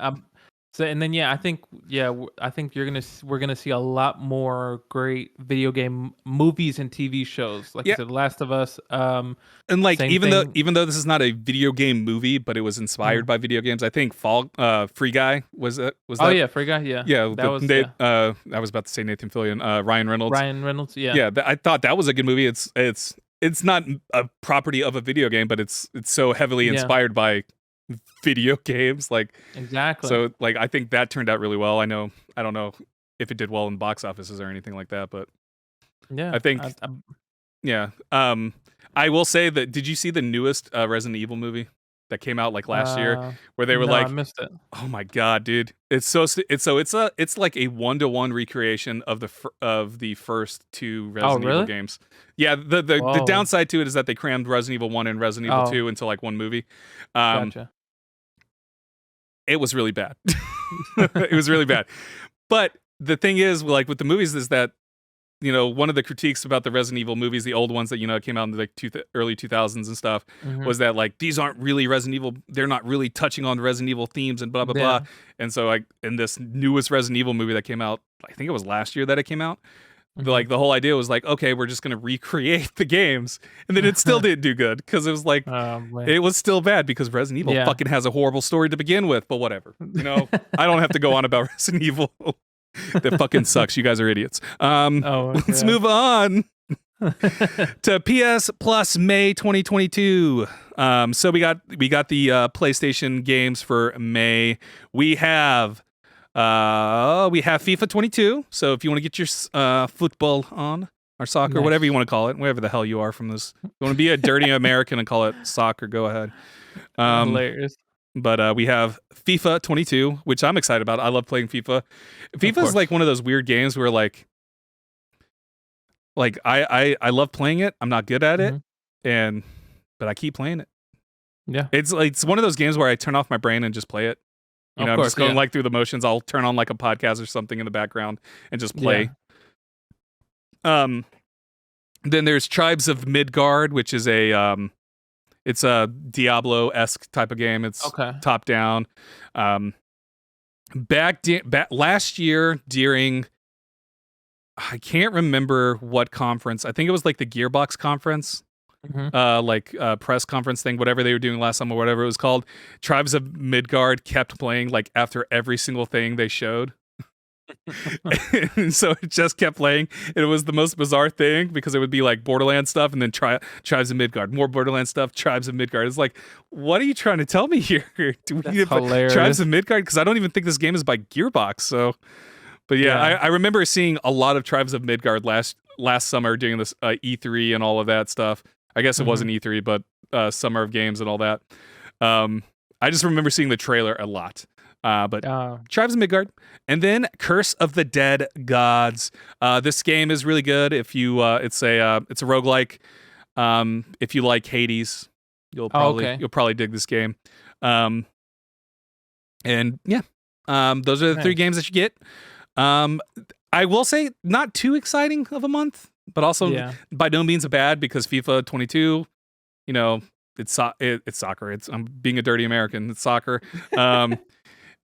So and then I think we're gonna see a lot more great video game movies and TV shows, like you said, The Last of Us. And like even though this is not a video game movie, but it was inspired by video games. I think Free Guy was that? Oh yeah, Free Guy. Yeah. I was about to say Nathan Fillion, Ryan Reynolds. Yeah. I thought that was a good movie. It's not a property of a video game, but it's so heavily inspired by video games, like exactly. So like I think that turned out really well. I don't know if it did well in box offices or anything like that, but I think I will say that, did you see the newest Resident Evil movie that came out like last year, where they were I missed it. Oh my god, dude, it's like a 1-to-1 recreation of the first two Resident Evil games. Yeah, the downside to it is that they crammed Resident Evil 1 and Resident Evil 2 into like one movie. Gotcha. It was really bad. It was really bad. But the thing is, like with the movies, is that one of the critiques about the Resident Evil movies, the old ones that came out in the like early 2000s and stuff, was that like these aren't really Resident Evil. They're not really touching on the Resident Evil themes and blah blah blah. And so like in this newest Resident Evil movie that came out, I think it was last year that it came out. Like the whole idea was like, okay, we're just gonna recreate the games, and then it still didn't do good because it was like it was still bad because Resident Evil fucking has a horrible story to begin with. But whatever, I don't have to go on about Resident Evil. That fucking sucks. You guys are idiots. Let's move on to PS Plus May 2022. So we got the PlayStation games for May. We have FIFA 22. So if you want to get your football on, or soccer, whatever you want to call it, wherever the hell you are from this, you want to be a dirty American and call it soccer, go ahead. Hilarious. But we have FIFA 22, which I'm excited about. I love playing FIFA. FIFA is like one of those weird games where like I love playing it. I'm not good at it, but I keep playing it. Yeah, it's one of those games where I turn off my brain and just play it. I'm just going like through the motions. I'll turn on like a podcast or something in the background and just play. Then there's Tribes of Midgard, which is it's a Diablo-esque type of game. It's top down. Back last year during, I can't remember what conference. I think it was like the Gearbox conference. press conference thing, whatever they were doing last summer, whatever it was called. Tribes of Midgard kept playing like after every single thing they showed. And so it just kept playing. It was the most bizarre thing because it would be like Borderlands stuff and then Tribes of Midgard, more Borderlands stuff, Tribes of Midgard. It's like, what are you trying to tell me here? Do we need to play Tribes of Midgard? Because I don't even think this game is by Gearbox. So, but yeah. I remember seeing a lot of Tribes of Midgard last summer during this E3 and all of that stuff. I guess it wasn't E3, but Summer of Games and all that. I just remember seeing the trailer a lot. But Tribes of Midgard, and then Curse of the Dead Gods. This game is really good. If you, it's a roguelike. If you like Hades, you'll probably dig this game. And yeah, those are the three games that you get. I will say not too exciting of a month, but also by no means a bad because FIFA 22, you know, it's soccer. I'm being a dirty American. It's soccer.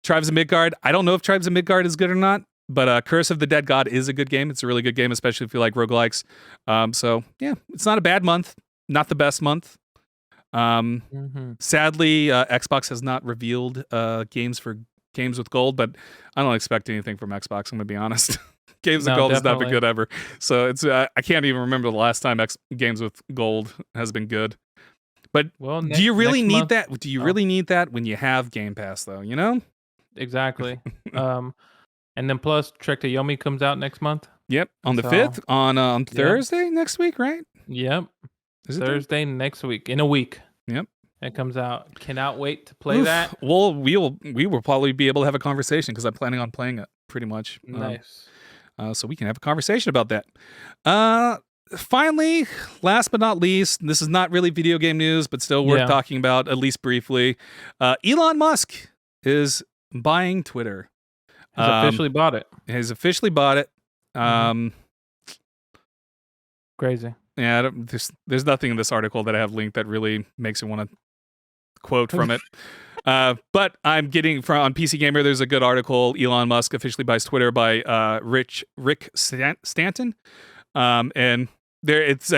Tribes of Midgard. I don't know if Tribes of Midgard is good or not, but Curse of the Dead God is a good game. It's a really good game, especially if you like roguelikes. So yeah, it's not a bad month. Not the best month. Sadly, Xbox has not revealed games with gold, but I don't expect anything from Xbox. I'm gonna be honest. Games with gold has not been good ever. So it's I can't even remember the last time games with gold has been good. But do you really need that? Do you really need that when you have Game Pass, though? You know. Exactly. And then plus Trek to Yomi comes out next month. Yep, on the 5th, on Thursday next week, right? Yep. Is it Thursday next week? In a week. Yep. It comes out. Cannot wait to play that. Well, we will probably be able to have a conversation because I'm planning on playing it pretty much. Nice. So we can have a conversation about that. Finally, last but not least, this is not really video game news, but still worth talking about, at least briefly. Elon Musk is buying Twitter. He's officially bought it. He's officially bought it. Crazy. Yeah, there's nothing in this article that I have linked that really makes me want to quote from it. But I'm getting on PC Gamer. There's a good article. Elon Musk officially buys Twitter by Rick Stanton, and there it's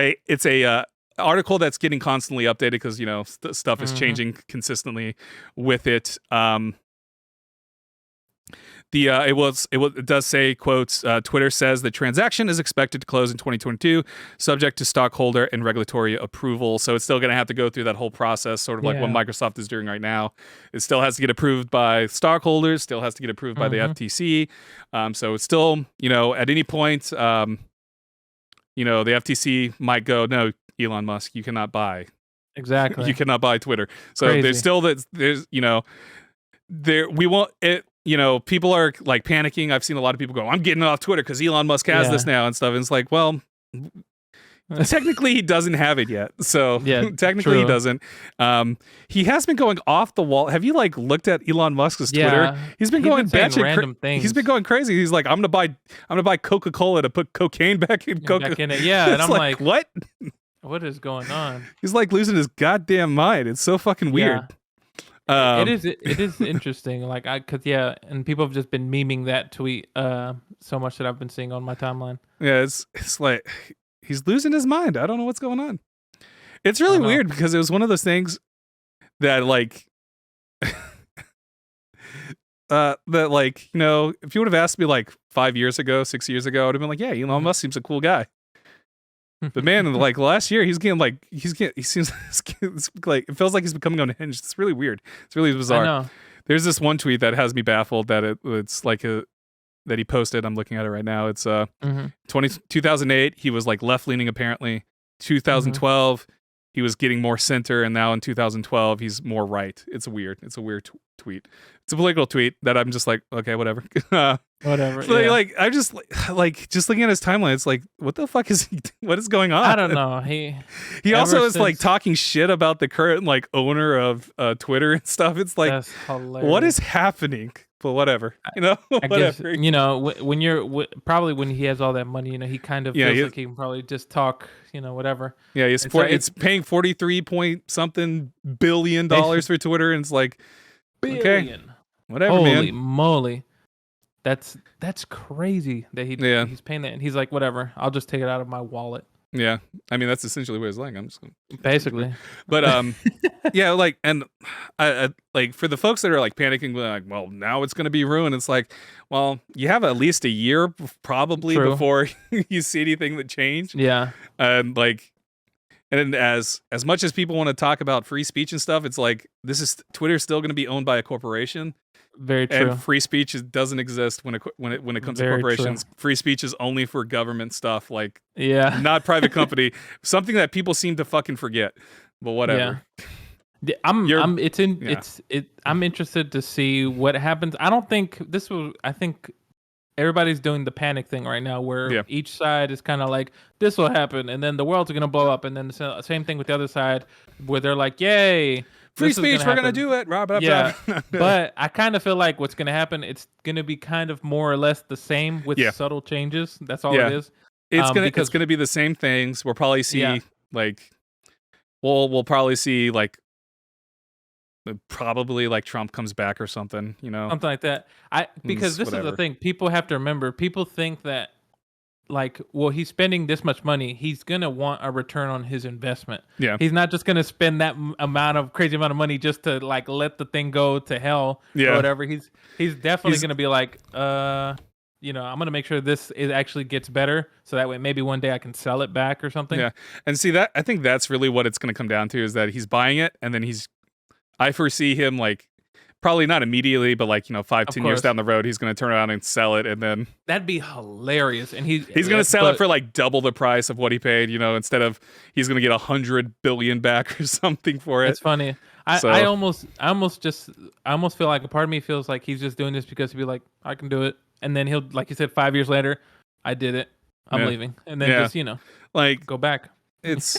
a article that's getting constantly updated because stuff is changing consistently with it. It does say, quotes, Twitter says the transaction is expected to close in 2022, subject to stockholder and regulatory approval. So it's still going to have to go through that whole process, sort of like what Microsoft is doing right now. It still has to get approved by stockholders, still has to get approved by the FTC. So it's still, at any point, the FTC might go, no, Elon Musk, you cannot buy. Exactly. You cannot buy Twitter. So there's still we won't it. People are like panicking. I've seen a lot of people go, I'm getting off Twitter because Elon Musk has this now and stuff. And it's like, well, technically he doesn't have it yet. So technically he doesn't. He has been going off the wall. Have you looked at Elon Musk's Twitter? He's been going random things. He's been going crazy. He's like, I'm gonna buy Coca-Cola to put cocaine back in Coca. Yeah, and I'm like, what? What is going on? He's like losing his goddamn mind. It's so fucking weird. It is interesting, and people have just been memeing that tweet so much that I've been seeing on my timeline. Yeah, it's like he's losing his mind. I don't know what's going on. It's really weird because it was one of those things that if you would have asked me 5 years ago, 6 years ago, I would have been like, yeah, Elon Musk seems a cool guy. But man, last year, he seems like it feels like he's becoming unhinged. It's really weird. It's really bizarre. I know. There's this one tweet that has me baffled that it's like that he posted. I'm looking at it right now. It's 2008. He was left leaning apparently. 2012, he was getting more center, and now in 2012, he's more right. It's weird. It's a weird tweet. It's a political tweet that I'm just like, okay, whatever. Whatever. I'm just just looking at his timeline. It's like, what the fuck is he? What is going on? I don't know. He also is talking shit about the current owner of Twitter and stuff. It's like, that's hilarious. What is happening? But whatever, whatever. Guess, when you're probably when he has all that money, he kind of feels like he can probably just talk, whatever. Yeah, it's paying 43 point something billion dollars for Twitter, and it's like, okay, whatever, Holy man. moly. That's crazy that he's paying that, and he's like, whatever, I'll just take it out of my wallet. Yeah, I mean that's essentially what it's like. I'm just basically, but yeah, like, and I like for the folks that are like panicking, like, well, now it's gonna be ruined. It's like, well, you have at least a year probably before you see anything that changed. Yeah, and like, and as much as people want to talk about free speech and stuff, it's like Twitter's still gonna be owned by a corporation. Very true. And free speech doesn't exist when it comes to corporations. True. Free speech is only for government stuff, like not private company. Something that people seem to fucking forget. But whatever. Yeah. I'm interested to see what happens. I don't think I think everybody's doing the panic thing right now, where each side is kind of like, this will happen, and then the world's gonna blow up, and then the same thing with the other side, where they're like, yay. Free speech, we're going to do it. Yeah, but I kind of feel like what's going to happen, it's going to be kind of more or less the same with subtle changes. That's all it is. It's going to be the same things. We'll probably see like we'll probably see like probably like Trump comes back or something, something like that. Because this is the thing. People have to remember. People think that, like, well, he's spending this much money, he's gonna want a return on his investment. Yeah, he's not just gonna spend that crazy amount of money just to like let the thing go to hell or whatever. He's definitely gonna be like, I'm gonna make sure this actually gets better, so that way maybe one day I can sell it back or something. Yeah, and see that I think that's really what it's gonna come down to, is that he's buying it, and then I foresee him like, probably not immediately, but like, 5-10 years down the road, he's going to turn around and sell it, and then that'd be hilarious. And he's going to sell it for like double the price of what he paid. Instead of, he's going to get $100 billion back or something for it. It's funny. I almost feel like a part of me feels like he's just doing this because he'd be like, I can do it, and then he'll, like you said, 5 years later, I did it, I'm leaving, and then just like go back. It's.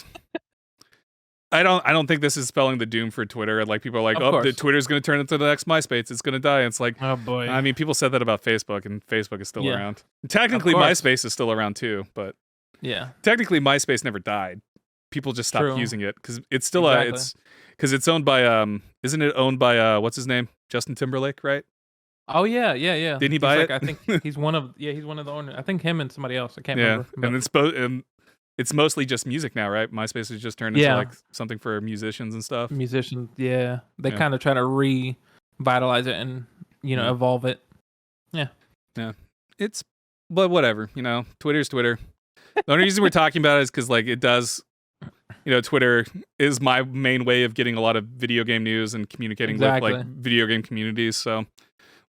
I don't think this is spelling the doom for Twitter. Like, people are like, Twitter's going to turn into the next MySpace. It's going to die. And it's like, oh boy. I mean, people said that about Facebook, and Facebook is still around. Technically, MySpace is still around too, but technically, MySpace never died. People just stopped using it because it's still it's owned by isn't it owned by what's his name, Justin Timberlake, right? Oh yeah. Didn't he buy it? I think he's one of the owners. I think him and somebody else. I can't remember. And it's mostly just music now, right? MySpace has just turned into like something for musicians and stuff. Musicians, yeah. They kind of try to revitalize it and evolve it. Yeah. But whatever, Twitter's Twitter. The only reason we're talking about it is because like it does, Twitter is my main way of getting a lot of video game news and communicating with like video game communities. So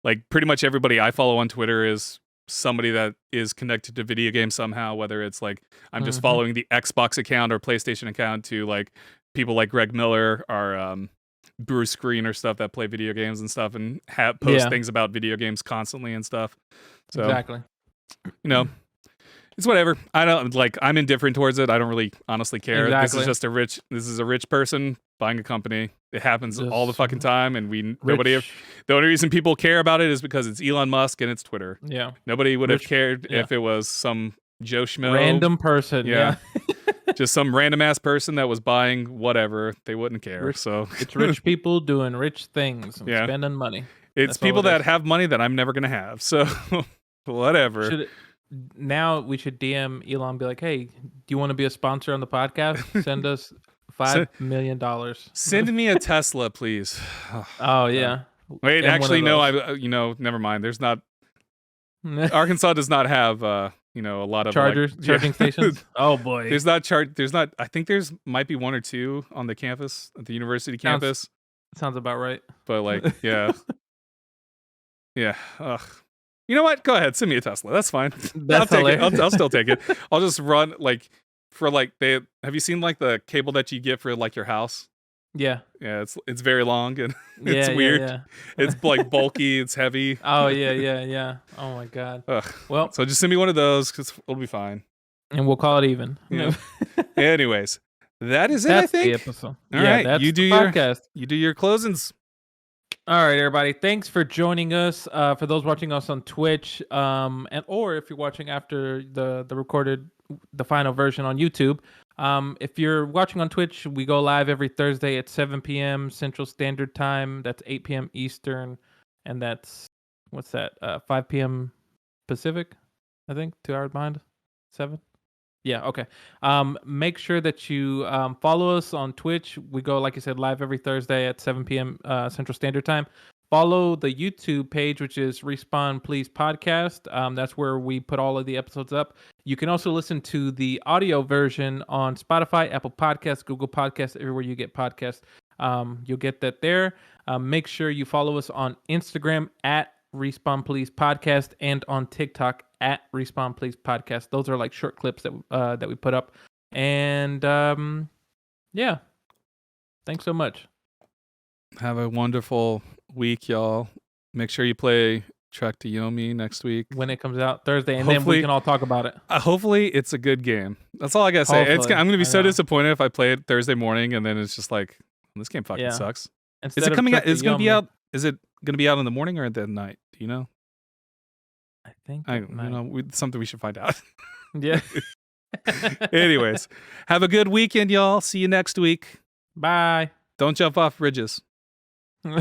like pretty much everybody I follow on Twitter is somebody that is connected to video games somehow, whether it's like I'm just following the Xbox account or PlayStation account to like people like Greg Miller or Bruce Green or stuff that play video games and stuff and post things about video games constantly and stuff. So it's whatever. I don't like, I'm indifferent towards it. I don't really honestly care. This is a rich person buying a company. It happens all the fucking time, and the only reason people care about it is because it's Elon Musk and it's Twitter. Yeah. Nobody would have cared if it was some Joe Schmo. Random person. Yeah. Just some random ass person that was buying whatever. They wouldn't care. It's rich people doing rich things and spending money. It's people that have money that I'm never going to have. So whatever. Now we should DM Elon and be like, hey, do you want to be a sponsor on the podcast? Send us $5 million. Send me a Tesla, please. Oh yeah. Wait, actually, no. Never mind. There's not. Arkansas does not have a lot of charging stations. Oh boy. There's not. I think there's might be one or two on the campus, at the university campus. Sounds about right. But like, yeah. Ugh. You know what? Go ahead. Send me a Tesla. That's fine. I'll take it. I'll still take it. I'll just run like for like have you seen like the cable that you get for like your house? Yeah. Yeah, it's very long and it's weird. Yeah. It's like bulky, it's heavy. Oh yeah. Oh my god. Ugh. Well, so just send me one of those because it'll be fine. And we'll call it even. Yeah. Anyways, that is it, I think. The episode. All right. That's you do your podcast. You do your closings. All right, everybody. Thanks for joining us. For those watching us on Twitch, or if you're watching after the recorded, the final version on YouTube. If you're watching on Twitch, we go live every Thursday at 7 p.m. Central Standard Time. That's 8 p.m. Eastern, and that's 5 p.m. Pacific. I think 2 hours behind. 7. Yeah, okay. Make sure that you follow us on Twitch. We go, like I said, live every Thursday at 7 p.m. Central Standard Time. Follow the YouTube page, which is Respawn Please Podcast. That's where we put all of the episodes up. You can also listen to the audio version on Spotify, Apple Podcasts, Google Podcasts, everywhere you get podcasts. You'll get that there. Make sure you follow us on Instagram at Respawn Please Podcast and on TikTok at Respawn Please Podcast. Those are like short clips that we put up. And yeah, thanks so much. Have a wonderful week, y'all. Make sure you play Trek to Yomi next week when it comes out Thursday, and then we can all talk about it. Hopefully, it's a good game. That's all I gotta say. I'm gonna be so disappointed if I play it Thursday morning and then it's just like, this game fucking sucks. Is it coming out? Is it gonna be out? Is it gonna be out in the morning or at the night? Do you know? I think something we should find out. Yeah. Anyways, have a good weekend, y'all. See you next week. Bye. Don't jump off bridges.